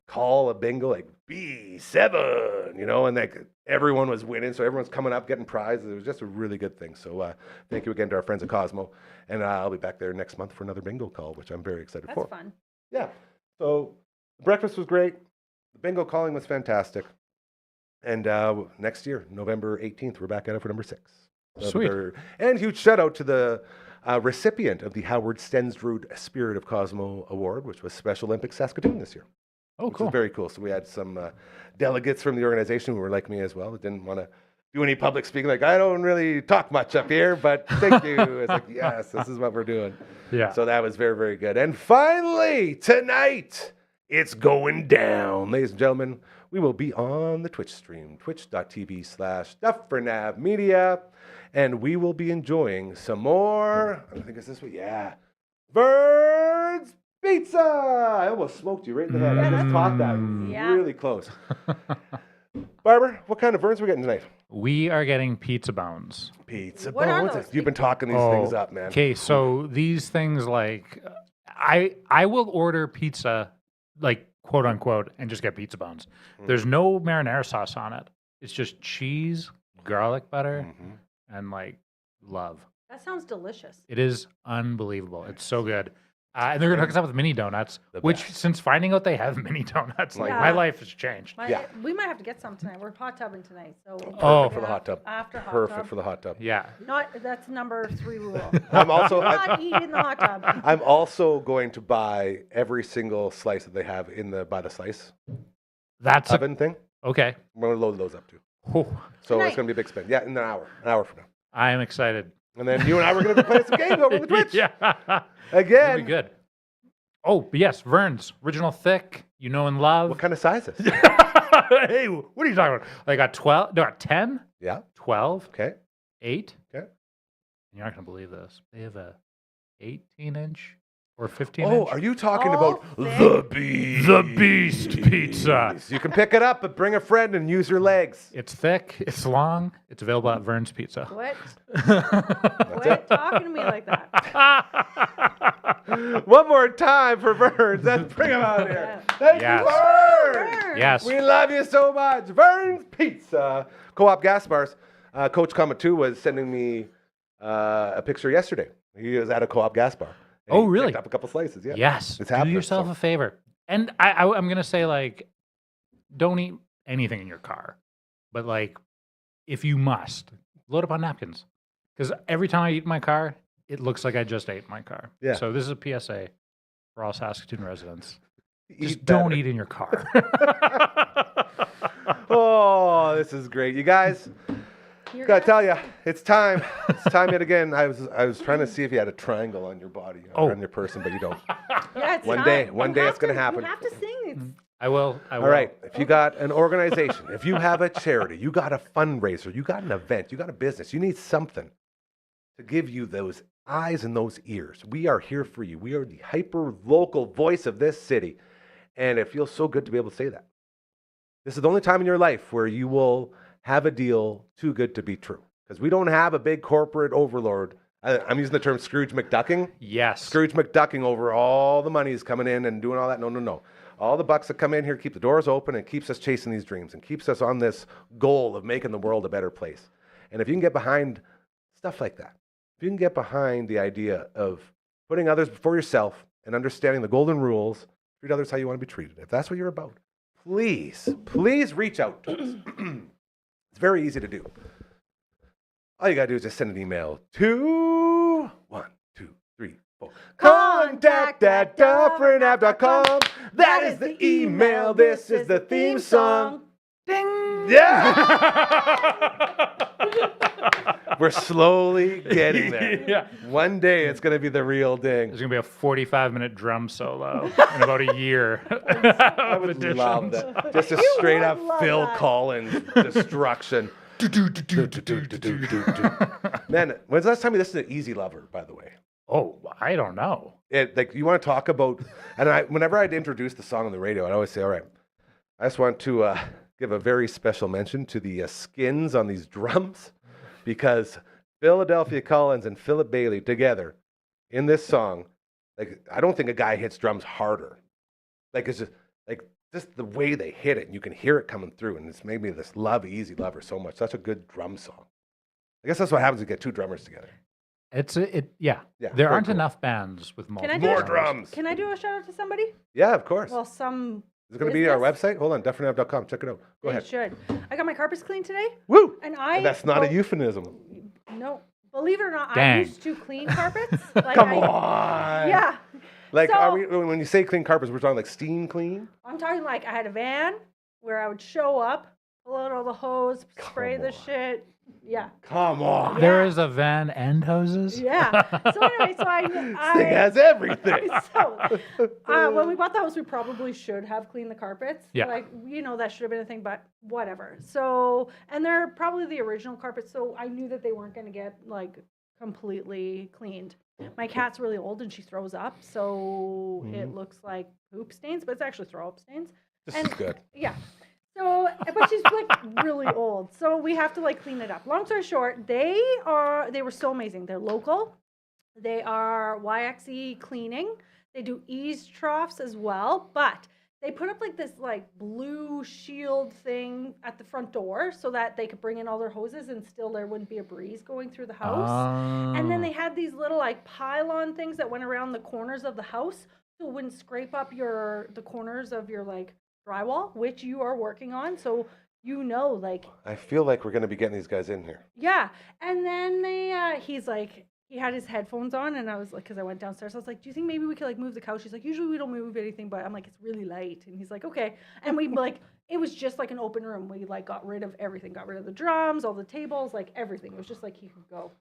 call a bingo like B7, you know, and like everyone was winning. So everyone's coming up, getting prizes. It was just a really good thing. So thank you again to our friends at Cosmo. And I'll be back there next month for another bingo call, which I'm very excited for. That's fun. Yeah. So the breakfast was great. The bingo calling was fantastic. And next year, November 18th, we're back at it for number 6. Sweet. And huge shout out to the recipient of the Howard Stensrud Spirit of Cosmo Award, which was Special Olympics Saskatoon this year. Oh, Which cool. was very cool. So we had some delegates from the organization who were like me as well. Didn't want to do any public speaking. Like, I don't really talk much up here, but thank you. It's like, yes, this is what we're doing. Yeah. So that was very, very good. And finally, tonight, it's going down. Ladies and gentlemen, we will be on the Twitch stream, twitch.tv/Dufferin Ave Media. And we will be enjoying some more, I think it's this week, yeah, Vern's Pizza. I almost smoked you right in the head. I just caught that really close. Barbara, what kind of Verns are we getting tonight? We are getting pizza bones. Pizza What are bones. those? You've been talking these things up, man. Okay, so these things like I will order pizza, like quote unquote, and just get pizza bones. There's no marinara sauce on it. It's just cheese, garlic butter, and like love. That sounds delicious. It is unbelievable. It's so good. And they're gonna hook us up with mini donuts, The which best. since finding out they have mini donuts, like Yeah. my life has changed. Yeah. We might have to get some tonight. We're hot tubbing tonight, so Oh. For the hot tub. After hot Perfect tub. for the hot tub. Yeah. That's number 3 rule. I'm also Not eat in the hot tub. I'm also going to buy every single slice that they have in the by the slice That's oven thing. okay. We're going to load those up too. Oh, So Tonight. it's going to be a big spend. Yeah, in an hour from now. I am excited. And then you and I were going to be playing some games over on the Twitch. Yeah. It'll Again. be good. Oh, but yes, Vern's original thick, you know and love. What kind of sizes? Hey, what are you talking about? They got 12, no, 10, Yeah. 12, Okay. 8. Okay. You're not going to believe this. They have a 18-inch or 15 Oh, inch. are you talking Oh, about thick. the beast? The Beast Pizza. You can pick it up, but bring a friend and use your legs. It's thick, it's long, it's available at Vern's Pizza. What? Quit talking to me like that. One more time for Verns. Let's bring them out here. Thank Yes. you, Verns. Vern. Yes. We love you so much. Vern's Pizza. Co-op gas bars. Coach Comet 2 was sending me a picture yesterday. He was at a co-op gas bar. And Oh, he really? Picked up a couple slices. Yeah. Yes. It's Do happening, yourself so- a favor. And I'm going to say, like, don't eat anything in your car. But, like, if you must, load up on napkins. Because every time I eat in my car, it looks like I just ate in my car. Yeah. So this is a PSA for all Saskatoon residents. Just Eat don't better. eat in your car. Oh, this is great. You guys, You're gotta gonna- tell you, it's time. It's time yet again. I was trying to see if you had a triangle on your body or on your person, but you don't. Yeah, it's One time. day- You one day have it's gonna to- happen. You have to sing. It's I will. All right. If you got an organization, if you have a charity, you got a fundraiser, you got an event, you got a business, you need something to give you those eyes and those ears. We are here for you. We are the hyper local voice of this city. And it feels so good to be able to say that. This is the only time in your life where you will have a deal too good to be true. Because we don't have a big corporate overlord. I'm using the term Scrooge McDucking. Yes. Scrooge McDucking over all the money is coming in and doing all that. No, no, no. All the bucks that come in here keep the doors open and keeps us chasing these dreams and keeps us on this goal of making the world a better place. And if you can get behind stuff like that, if you can get behind the idea of putting others before yourself and understanding the golden rules, treat others how you want to be treated. If that's what you're about, please reach out to us. It's very easy to do. all you got to do is just send an email to 1, 2, 3, 4. Contact@dufferinave.com. That is the email. This is the theme song. Ding! Yeah! We're slowly getting there. Yeah. One day it's going to be the real ding. There's going to be a 45-minute drum solo in about a year. I would love that. Just a straight up would love Phil that. Collins destruction. Man, when's the last time you listened to Easy Lover, by the way? Oh, I don't know. Like you want to talk about, and whenever I'd introduce the song on the radio, I'd always say, all right, I just want to give a very special mention to the skins on these drums, because Philadelphia Collins and Philip Bailey together in this song, like I don't think a guy hits drums harder. Like it's just the way they hit it, and you can hear it coming through, and it's made me just love Easy Lover so much. Such a good drum song. I guess that's what happens when you get two drummers together. Yeah. Yeah, There very aren't cool. enough bands with multiple. I do More it? drums. Can I do a shout out to somebody? Yeah, of course. Well, some. Is it going to be our business? website? Hold on, dufferinav.com. Check it out. Go They ahead. should. I got my carpets cleaned today, Woo! and That's not a euphemism. No, believe it or not, I Dang. used to clean carpets. Like Come on. Yeah. Like, So- are we, when you say clean carpets, we're talking like steam clean? I'm talking like I had a van where I would show up, pull out all the hose, spray the on. shit. Yeah. Come on. There is a van and hoses? Yeah. So anyway, so This thing has everything. so when we bought the house, we probably should have cleaned the carpets. Yeah. Like, that should have been a thing, but whatever. So, and they're probably the original carpets, so I knew that they weren't going to get like completely cleaned. My cat's really old and she throws up, so it looks like poop stains, but it's actually throw up stains. This And- is good. Yeah. So, but she's like really old, so we have to like clean it up. Long story short, they were so amazing. They're local. They are YXE cleaning. They do ease troughs as well, but they put up like this like blue shield thing at the front door so that they could bring in all their hoses and still there wouldn't be a breeze going through the house. And then they had these little like pylon things that went around the corners of the house so it wouldn't scrape up the corners of your like drywall, which you are working on. So like I feel like we're going to be getting these guys in here. yeah. And then he's like, he had his headphones on, and I was like, because I went downstairs, I was like, do you think maybe we could like move the couch? He's like, usually we don't move anything, but I'm like, it's really light. And he's like, okay. And we like, it was just like an open room. We like got rid of everything, got rid of the drums, all the tables, like everything. It was just like he could go.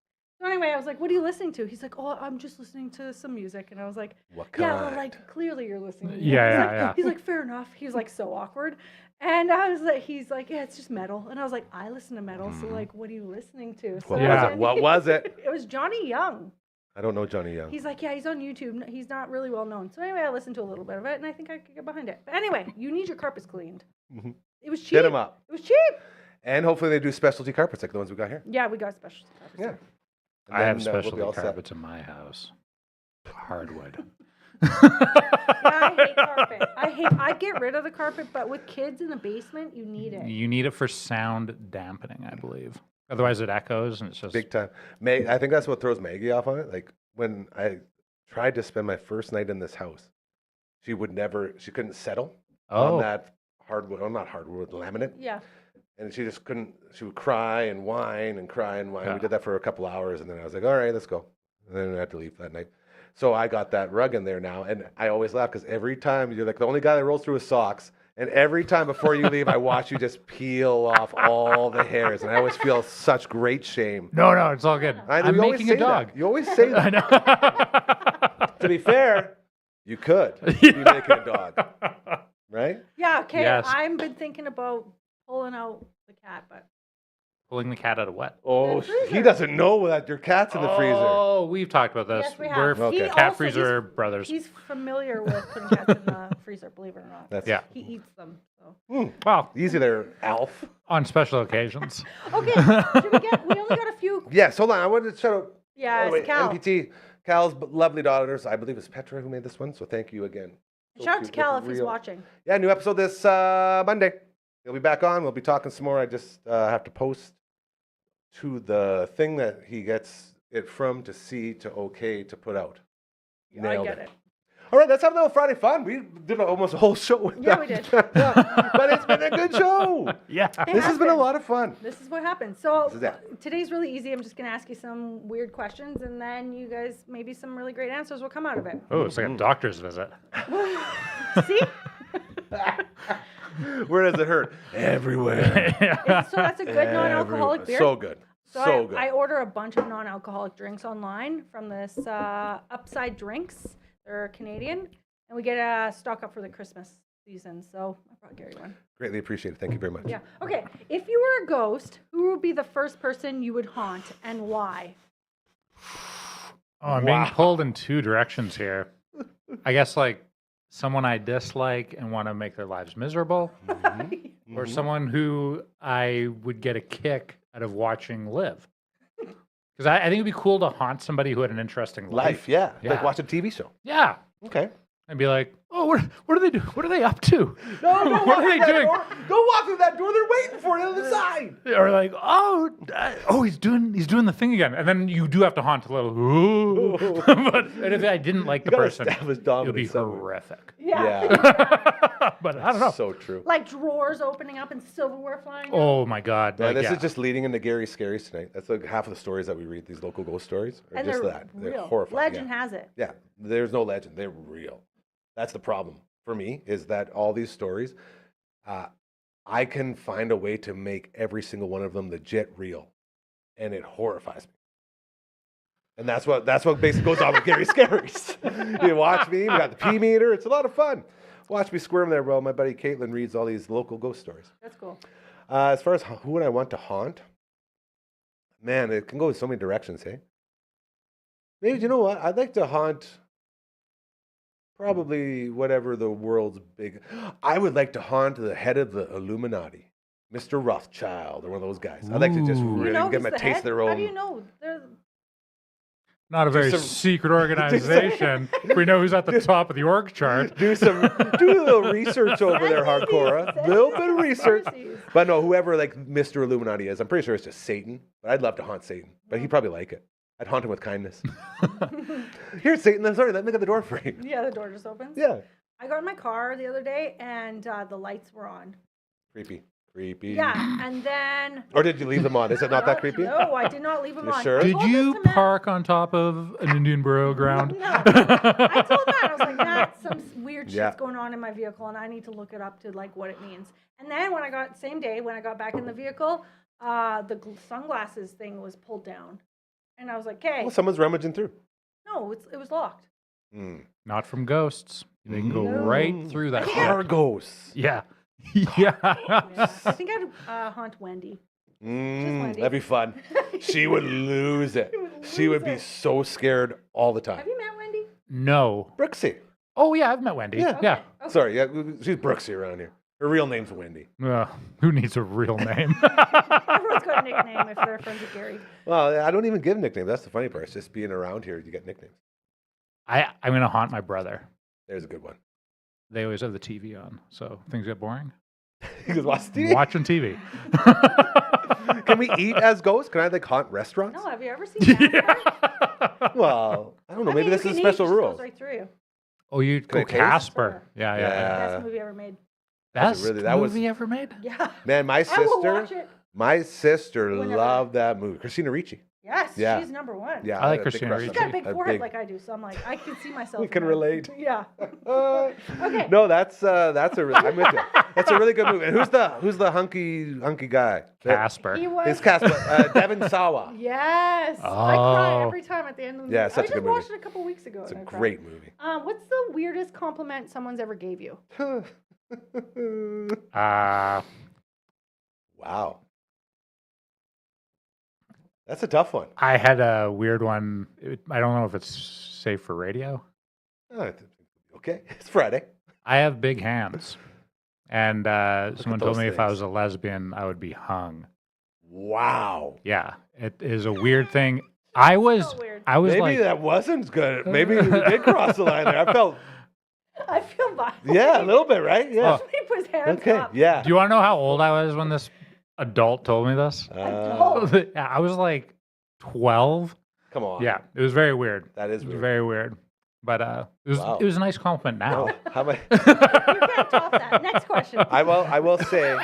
So anyway, I was like, what are you listening to? He's like, oh, I'm just listening to some music. And I was like, What yeah, kind? well, like clearly you're listening to music. Yeah, he's yeah, like, yeah. He's like, fair enough. He was like so awkward. And I was like, he's like, yeah, it's just metal. And I was like, I listen to metal, so like, what are you listening to? So What Yeah. was it? What was it? It was Johnny Young. I don't know Johnny Young. He's like, yeah, he's on YouTube. He's not really well known. So anyway, I listened to a little bit of it, and I think I could get behind it. But anyway, you need your carpets cleaned. Mhm. It was cheap. Hit 'em up. It was cheap. And hopefully they do specialty carpets like the ones we got here. Yeah, we got specialty carpets. Yeah. And I have then, we'll be specialty all set. carpets in my house. Hardwood. Yeah, I hate carpet. I get rid of the carpet, but with kids in the basement, you need it. You need it for sound dampening, I believe. Otherwise, it echoes and it's just. Big time. I think that's what throws Maggie off on it. Like when I tried to spend my first night in this house, she couldn't settle Oh. on that hardwood, not hardwood, laminate. Yeah. And she just couldn't, she would cry and whine and cry and whine. Yeah. We did that for a couple hours and then I was like, all right, let's go. And then I had to leave that night. So I got that rug in there now. And I always laugh because every time you're like the only guy that rolls through his socks. And every time before you leave, I watch you just peel off all the hairs. And I always feel such great shame. No, it's all good. I'm you always making say a dog. That. You always say that. I know. To be fair, you could be making a dog, right? Yeah, okay. Yes. I've been thinking about pulling out the cat, but Pulling the cat out of what? Oh, The freezer. he doesn't know that your cat's in the freezer. Oh, we've talked about this. Yes, we We're have. Okay. He cat also- freezer brothers. he's familiar with putting cats in the freezer, believe it or not. That's Yeah. He eats them. So. Well, easy there, Alf. on special occasions. Okay, we only got a few. Yes, hold on. I wanted to shout out Yeah, by the way, it's Cal. MPT, Cal's lovely daughters. I believe it's Petra who made this one, so thank you again. So Shout out to cute, Cal if looking he's real. watching. Yeah, new episode this Monday. He'll be back on. We'll be talking some more. I just have to post to the thing that he gets it from to see to okay to put out. Nailed I get it. All right, let's have a little Friday fun. We did almost a whole show with Yeah, that. we did. But it's been a good show. Yeah. It This has been a happened. lot of fun. This is what happens. So This is it. today's really easy. I'm just going to ask you some weird questions, and then you guys, maybe some really great answers will come out of it. Oh, it's like a doctor's visit. See? Where does it hurt? Everywhere. So that's a good non-alcoholic beer. So good. So So good. I order a bunch of non-alcoholic drinks online from this Upside Drinks. They're Canadian, and we get a stock up for the Christmas season. So I brought Gary one. Greatly appreciate it. Thank you very much. Yeah. Okay. If you were a ghost, who would be the first person you would haunt, and why? Oh, I'm being pulled in two directions here. I guess like someone I dislike and want to make their lives miserable, or someone who I would get a kick out of watching live. Because I think it'd be cool to haunt somebody who had an interesting Life, yeah. Like Yeah. watch a TV show. Yeah. Okay. I'd be like, oh, what do they do? What are they up to? No, go What are they doing? Go walk through that door. They're waiting for you on the side. Or like, he's doing the thing again, and then you do have to haunt a little. Ooh. And if I didn't like the gotta person, establish it would be dominance somewhere. horrific. Yeah. But I don't know. So true. Like drawers opening up and silverware flying out. Oh my God! Man, like, this yeah. is just leading into Gary Scaries tonight. That's like half of the stories that we read, these local ghost stories, are And just they're that. real. They're horrifying. Legend yeah. has it. Yeah, there's no legend. They're real. That's the problem for me, is that all these stories, I can find a way to make every single one of them legit real, and it horrifies me. And that's what basically goes on with Gary Scaries. You watch me, we got the P meter. It's a lot of fun. Watch me squirm there while my buddy Caitlin reads all these local ghost stories. That's cool. As far as who would I want to haunt, man, it can go in so many directions, hey? Maybe, you know what? I'd like to haunt probably whatever the world's big... I would like to haunt the head of the Illuminati, Mr. Rothschild, or one of those guys. I'd like to just Ooh. really You know give who's them a the taste head? of their own... How do you know? They're... Not a very some- secret organization. We know who's at the top of the org chart. Do a little research over there, hardcore. A little bit of research. Conspiracies. But no, whoever like Mr. Illuminati is, I'm pretty sure it's just Satan. But I'd love to haunt Satan. But he'd probably like it. I'd haunt him with kindness. Here's Satan. I'm sorry, let me get the door for you. Yeah, the door just opens. Yeah. I got in my car the other day and the lights were on. Creepy. Creepy. Yeah, and then... Or did you leave them on? Is it not that creepy? No, I did not leave them You on. sure? I Did told this you to Matt. park on top of an Indian burial ground? No. I told Matt, I was like, Matt, some weird shit's Yeah. going on in my vehicle, and I need to look it up to like what it means. And then same day when I got back in the vehicle, the sunglasses thing was pulled down, and I was like, okay, Well, someone's rummaging through. no, it was locked. Not from ghosts. They can go No. right through that. shit. Cargos. Yeah. Yeah. Yeah. I think I'd haunt Wendy. Wendy. That'd be fun. She would lose it. She would be so scared all the time. Have you met Wendy? No. Brooksy. Oh yeah, I've met Wendy. Yeah. Yeah. Okay. Sorry, yeah, she's Brooksy around here. Her real name's Wendy. Who needs a real name? Everyone's got a nickname if they're friends with Gary. Well, I don't even give nicknames. That's the funny part. It's just being around here, you get nicknames. I'm gonna haunt my brother. There's a good one. They always have the TV on, so things get boring. He goes, watch TV. Watching TV. Can we eat as ghosts? Can I like haunt restaurants? No, have you ever seen that? Well, I don't know. Maybe you this can is eat, special it just rule. goes right through you. Oh, you Can I go taste? Casper. Yeah, yeah. Best movie ever made. Best that was- movie ever made. Yeah. Man, my I will watch sister, it. my sister Whenever. loved that movie. Christina Ricci. Yes, Yeah. she's number one. Yeah, I like had a big Christina crush on She's Ricci. got a her. big A forehead big- like I do, so I'm like, I can see myself. We in can her. relate. Yeah. Okay. No, that's I'm with you. That's a really good movie. And who's the hunky guy? Casper. He was. It's Casper. Devin Sawa. Yes. I cry Oh. every time at the end of the movie. Yeah, such a I good just watched movie. it a couple weeks ago. It's a and I cried. great movie. What's the weirdest compliment someone's ever gave you? Wow. That's a tough one. I had a weird one. I don't know if it's safe for radio. Okay, it's Friday. I have big hands, and someone told those me if I things. was a lesbian, I would be hung. Wow. Yeah, it is a weird thing. I was so weird. Maybe like, that wasn't good. Maybe we did cross the line there. I felt, I feel bad. yeah, a little bit, right? Yeah. He put his hands Okay, up. yeah. do you want to know how old I was when this adult told me this? Adult. Yeah, I was like 12. Come on. Yeah, it was very weird. That is It was weird. very weird. But Wow. it was a nice compliment now. Oh, how am I? You can't top that. Next question. I will say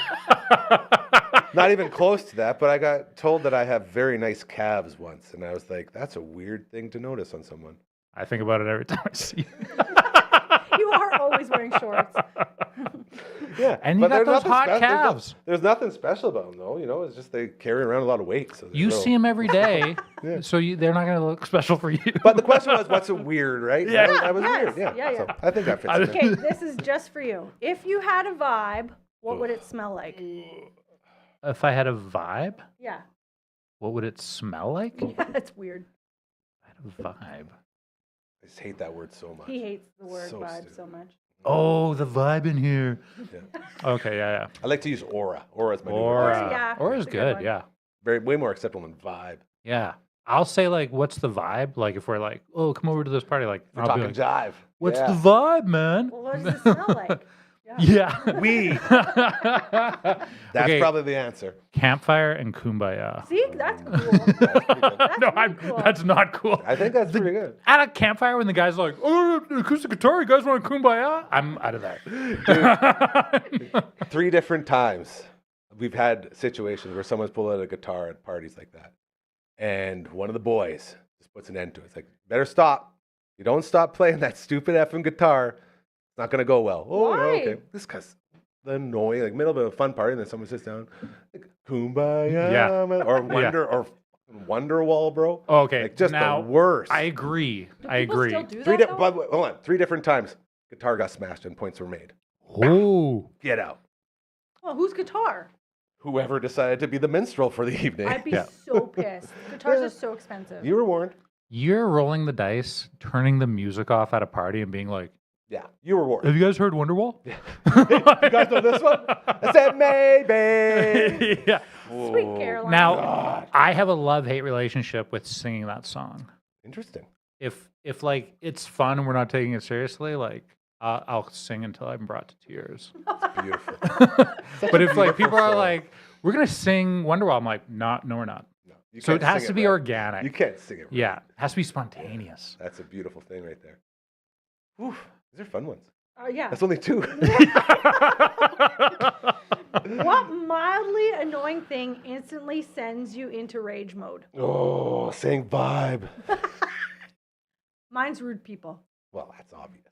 Not even close to that, but I got told that I have very nice calves once, and I was like, that's a weird thing to notice on someone. I think about it every time I see you. You are always wearing shorts. Yeah, And you got there's those nothing hot there's no- calves. There's nothing special about them, though. You know, it's just they carry around a lot of weight. So You see them every day, Yeah. so they're not going to look special for you. But the question was, what's a weird, right? Yeah. That was Yes. weird. Yeah. Yeah, So yeah. I think that fits. in there. Okay, this is just for you. If you had a vibe, what would it smell like? If I had a vibe, Yeah. what would it smell like? Yeah, that's weird. I had a vibe. I just hate that word so much. He hates the word So vibe stupid. so much. Oh, the vibe in here. Yeah. Okay, yeah, I like to use aura. Aura is my yeah. new word. Aura. yeah, Aura's that's a good good, one. yeah. Way more acceptable than vibe. Yeah. I'll say, like, what's the vibe? Like, if we're like, oh, come over to this party, like, We're I'll be talking like, jive. what's Yeah. the vibe, man? Well, what does it smell like? Yeah. We. That's Okay. probably the answer. Campfire and kumbaya. See, that's cool. That's pretty good. That's No, really cool. that's not cool. I think that's pretty good. At a campfire when the guy's like, oh, acoustic guitar, you guys want kumbaya? I'm out of there. 3 different times we've had situations where someone's pulled out a guitar at parties like that. And one of the boys just puts an end to it. It's like, better stop. You don't stop playing that stupid effing guitar, it's not going to go well. Oh, Why? okay. This guy's annoying. Like, middle of a fun party, and then someone sits down, like, kumbaya, Yeah. man," or Wonderwall, bro. Okay, Like, just now, the worst. I agree. Do I people agree. still do Three that, di- though? but wait, hold on. 3 different times, guitar got smashed and points were made. Oh. Get out. Well, whose guitar? Whoever decided to be the minstrel for the evening. I'd be Yeah. so pissed. Guitars are so expensive. You were warned. You're rolling the dice, turning the music off at a party and being like, Yeah, you were warned. have you guys heard Wonderwall? You guys know this one? I said maybe. Yeah. Sweet Caroline. Now, I have a love-hate relationship with singing that song. Interesting. If like it's fun and we're not taking it seriously, like I'll sing until I'm brought to tears. Beautiful. But if like people are like, we're gonna sing Wonderwall, I'm like, no, we're not. No, you So it can't has sing to be right. organic. You can't sing it. Right. Yeah, it has to be spontaneous. That's a beautiful thing right there. Whew, these are fun ones. Yeah. That's only 2. What mildly annoying thing instantly sends you into rage mode? Oh, saying vibe. Mine's rude people. Well, that's obvious.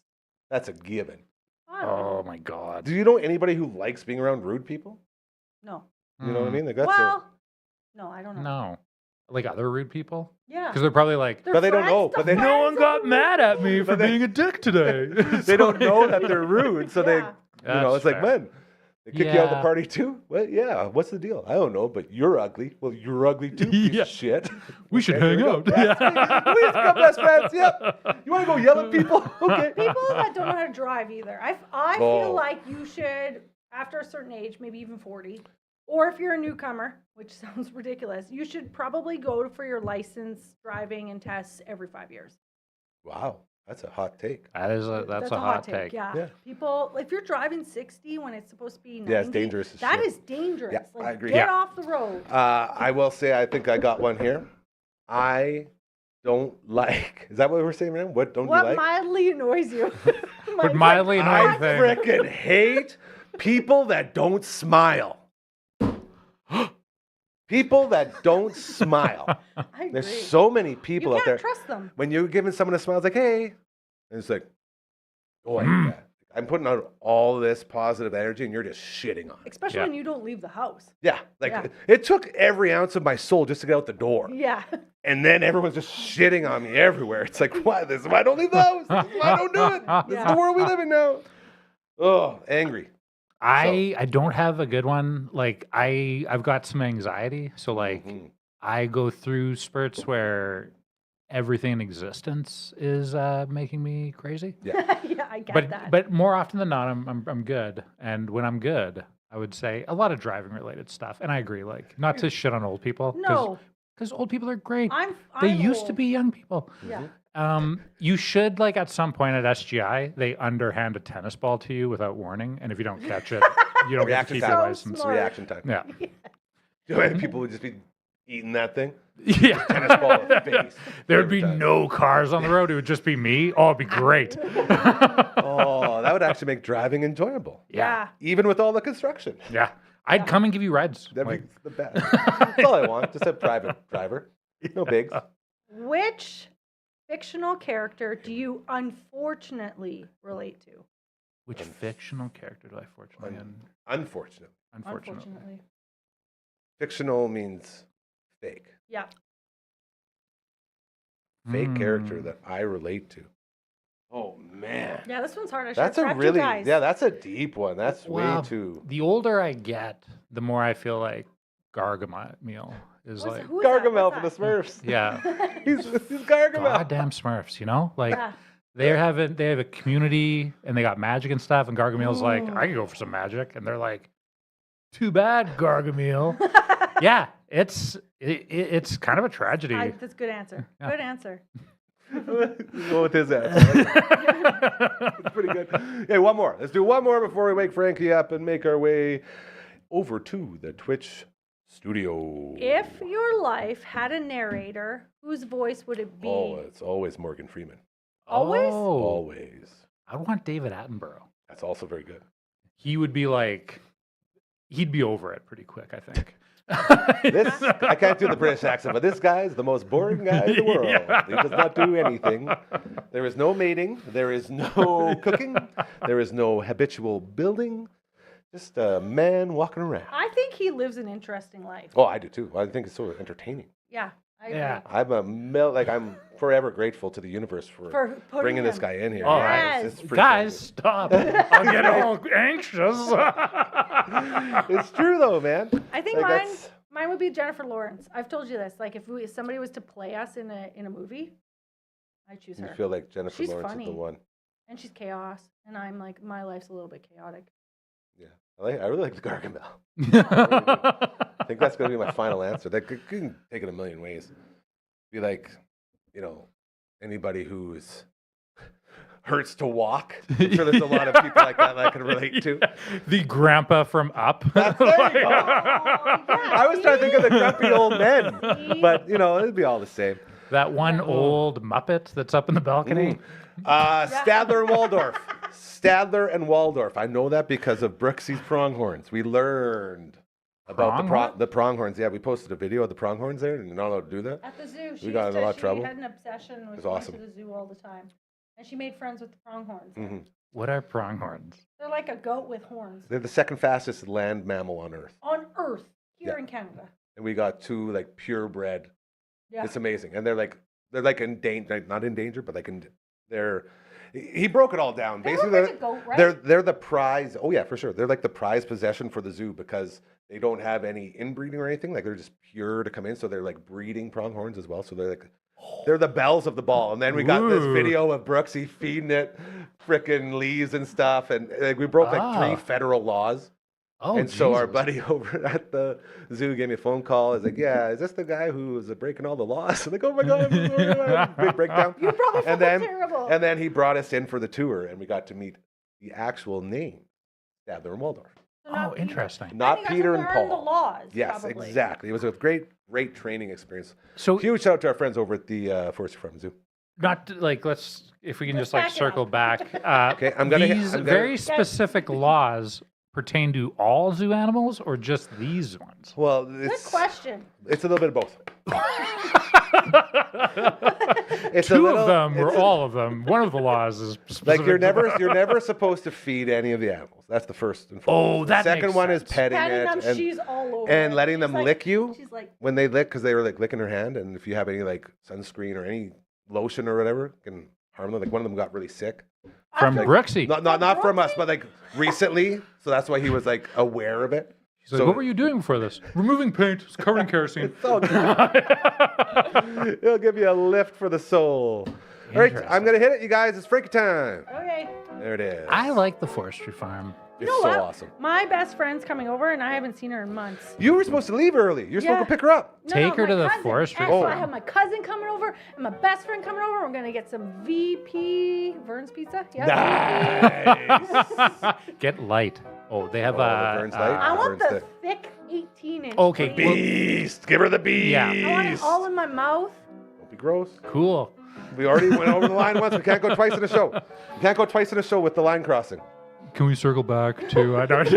That's a given. I don't Oh know. my god. Do you know anybody who likes being around rude people? No. You know what I mean? Like that's Well, no, I don't know. No. Like other rude people? Yeah. Because they're probably like, They're But they don't friends, know, the but they- no friends one of got the mad at me But for they- being a dick today. they don't know that they're rude, so they, Yeah. it's like, fair. man, they kick you out of the Yeah. party too. Well, yeah. What's the deal? I don't know, but you're ugly. Well, you're ugly too, piece Yeah. of shit. We should Okay, hang here we out. go. Yeah. We just become best friends. Yep. You want to go yell at people? Okay. People that don't know how to drive either. I Oh. feel like you should, after a certain age, maybe even 40, or if you're a newcomer, which sounds ridiculous, you should probably go for your license, driving, and tests every 5 years. Wow, that's a hot take. That's a hot take. Yeah. Yeah. People, if you're driving 60 when it's supposed to be 90, Yeah, it's dangerous as That shit. is dangerous. Yeah, Like, I agree. Get Yeah. off the road. I will say, I think I got one here. I don't like. Is that what we're saying, man? What don't What you like? mildly annoys you? But mildly I annoying thing. frickin' hate people that don't smile. People that don't smile. I agree. There's so many people you out can't there. trust them. When you're giving someone a smile, it's like, hey. And it's like, oh, I hate that. I'm putting out all this positive energy and you're just shitting on it. Especially Yeah. when you don't leave the house. Yeah. Like, Yeah. it took every ounce of my soul just to get out the door. Yeah. And then everyone's just shitting on me everywhere. It's like, why? This is why I don't leave the house. This is why I don't do it. This is Yeah. the world we live in now. Oh, angry. I don't have a good one. Like I've got some anxiety. So like Mhm. I go through spurts where everything in existence is making me crazy. Yeah. Yeah, I get that. But more often than not, I'm good. And when I'm good, I would say a lot of driving related stuff. And I agree, like not to shit on old people. no, Because old people are great. they They used to be young people. Yeah. You should like at some point at SGI, they underhand a tennis ball to you without warning, and if you don't catch it, you don't get to Reaction keep time. your So license. smart. Reaction time. Yeah, You know how many people would just be eating that thing? yeah. Tennis ball in the face. There would be Every time. no cars on the road. It would just be me. Oh, it'd be great. Oh, that would actually make driving enjoyable. Yeah. Even with all the construction. Yeah. I'd come and give you rides. That'd Like, be the best. That's all I want. Just a private driver. No bigs. Which fictional character do you unfortunately relate to? which fictional character do I fortunately? Unfortunately. Unfortunately. Fictional means fake. Yeah. Fake character Mm. that I relate to. Oh man. Yeah, this one's hard. I should That's a prepped you really guys. that's a deep one. That's Well, way too The older I get, the more I feel like Gargamel is What's- like, who is that? Gargamel What's from the Smurfs. yeah, He's Gargamel. goddamn Smurfs, you know? Like, Yeah. they have a community and they got magic and stuff, and Gargamel's like, Ooh. I can go for some magic, and they're like, too bad, Gargamel. Yeah, it's kind of a tragedy. That's a good answer. Yeah. Good answer. Go with his ass. It's pretty good. Hey, one more. Let's do one more before we wake Frankie up and make our way over to the Twitch studio. If your life had a narrator, whose voice would it be? Oh, it's always Morgan Freeman. Always? Oh, Always. I want David Attenborough. That's also very good. He would be like, he'd be over it pretty quick, I think. This I can't do the British accent, but this guy is the most boring guy in the world. Yeah. He does not do anything. There is no mating. There is no cooking. There is no habitual building. Just a man walking around. I think he lives an interesting life. Oh, I do too. I think it's so entertaining. Yeah, I agree. Yeah. I'm forever grateful to the universe for For putting bringing this him. guy in here. Oh, Yes. It's pretty Guys, stop. I'll get all anxious. It's true though, man. I think Like, mine that's- mine would be Jennifer Lawrence. I've told you this. Like if somebody was to play us in a movie, I'd choose You her. feel like Jennifer She's Lawrence is funny. the one. And she's chaos, and I'm like my life's a little bit chaotic. Yeah, I really like the Gargamel. I think that's going to be my final answer. That could take it a million ways. Be like, anybody who's hurts to walk. I'm sure there's a lot of people like that I can relate to. The grandpa from Up. There you go. yeah, I was trying to think of the grumpy old men, See? but it'd be all the same. That one old Muppet that's up in the balcony. Stadler and Waldorf. Stadler and Waldorf. I know that because of Brooksy's pronghorns. We learned about Pronghorn? the pronghorns. Yeah, we posted a video of the pronghorns there, and you're not allowed to do that. At the zoo, she We got used in a to- lot of trouble. She had an obsession with was going awesome. to the zoo all the time, and she made friends with the pronghorns. Mhm. What are pronghorns? They're like a goat with horns They're the second fastest land mammal on Earth, on Earth here Yeah. in Canada. and we got two like purebred. Yeah. It's amazing, and they're like in danger, not in danger, but like they're. He broke it all down. They Basically, look like a goat, right? they're the prize. Oh yeah, for sure. They're like the prize possession for the zoo because they don't have any inbreeding or anything. Like they're just pure to come in. So they're like breeding pronghorns as well. So they're the bells of the ball. And then we got this Ooh. video of Brooksy feeding it frickin' leaves and stuff. And like we broke like 3 Ah. federal laws. Oh, And so our Jesus. buddy over at the zoo gave me a phone call. He's like, "Yeah, is this the guy who was breaking all the laws?" I'm like, "Oh my god!" Big breakdown. You probably feel And then, terrible. and then he brought us in for the tour, and we got to meet the actual name, Stadler and Waldorf, So not Oh, Peter. interesting. not And you got to Peter and learn Paul. The laws. Yes, probably. exactly. It was a great training experience. So Huge shout out to our friends over at the Forestry Farm Zoo. not like let's if we can Let's just like back it circle up. back. Okay, I'm gonna- These I'm gonna- very specific laws pertain to all zoo animals or just these ones? Well, Good it's question. it's a little bit of both. It's a Two little- of them or it's a- all of them. One of the laws is specific Like you're to- you're never supposed to feed any of the animals. That's the first and Oh, foremost. that The second makes one is sense. petting Patting it them, and, she's all over. and it. letting She's them like- lick you She's like, when they lick because they were like licking her hand, and if you have any like sunscreen or any lotion or whatever, it can harm them. Like one of them got really sick. from After- Brooksy. Not from us, but like recently. So that's why he was like aware of it. He's like, what were you doing before this? Removing paint. It's covered in kerosene. So it'll give you a lift for the soul. All right, I'm gonna hit it, you guys. It's Frankie time. okay. There it is. I like the forestry farm. It's You know so what? awesome. My best friend's coming over, and I haven't seen her in months. You were supposed to leave early. You're supposed Yeah. to pick her up. Take her my to the cousin. forestry And so I farm. have my cousin coming over and my best friend coming over. We're gonna get some VP Vern's Pizza. Yeah. Nice. Get light. Oh, they have Oh, the Vern's Light? I want Vern's the thick. thick 18-inch. Okay, cream. Beast. Give her the beast. Yeah. I want it all in my mouth. Don't be gross. Cool. We already went over the line once. We can't go twice in a show. We can't go twice in a show with the line crossing. can we circle back to? I don't.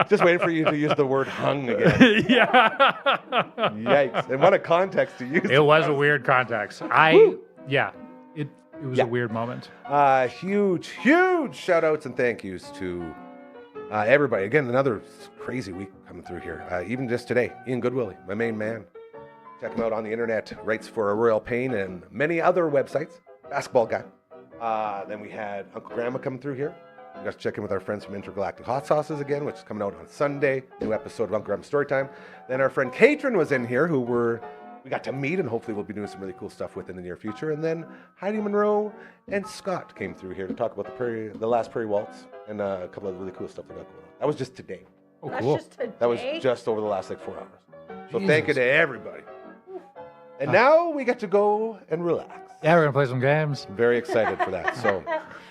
Just waiting for you to use the word hung again. Yeah. Yikes. And what a context to use. It was a weird context. It was a weird moment. Huge shout outs and thank yous to everybody. Again, another crazy week coming through here. Even just today, Ian Goodwillie, my main man. Check him out on the internet, writes for a Royal Pain and many other websites. Basketball guy. Then we had Uncle Grandma coming through here. We got to check in with our friends from Intergalactic Hot Sauces again, which is coming out on Sunday. New episode of Uncle Grandma Storytime. Then our friend Katrin was in here, who we got to meet, and hopefully we'll be doing some really cool stuff with in the near future. And then Heidi Monroe and Scott came through here to talk about the last Prairie Waltz and a couple of really cool stuff we got going on. That was just today. Oh, That's cool. just today. That was just over the last 4 hours. So Jesus. thank you to everybody. And now we get to go and relax. Yeah, we're gonna play some games. I'm very excited for that. So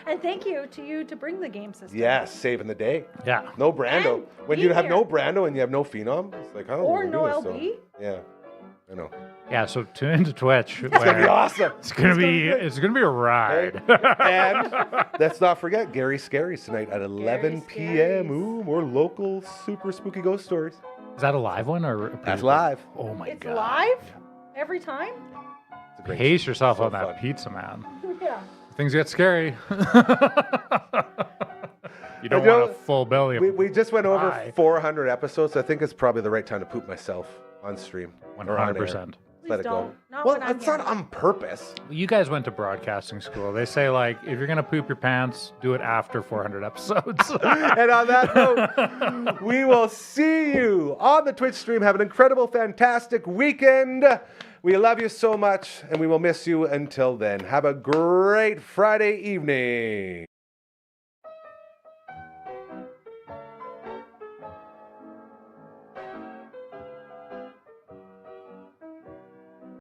And thank you to you to bring the game system. yes, saving the day. Yeah. No Brando. And When being you have no here. Brando and you have no Phenom, it's like, oh, Or we're no doing this, LB. yeah, I know. Yeah. So tune into Twitch. It's gonna be awesome. It's gonna be a ride. And let's not forget Gary Scary's tonight at 11 p.m. Scary's. Ooh, more local super spooky ghost stories. Is that a live one or? That's live. Oh my It's god. live every time. It's a great Pace yourself so on that fun. pizza, man. Yeah. Things get scary. You don't You know, want a full belly. We just went over Pie. 400 episodes. I think it's probably the right time to poop myself on stream. or on air. 100%. Let Please it don't. go. Not Well, when I'm it's not here. on purpose. You guys went to broadcasting school. They say, like, if you're going to poop your pants, do it after 400 episodes. And on that note, we will see you on the Twitch stream. Have an incredible, fantastic weekend. We love you so much, and we will miss you until then. Have a great Friday evening.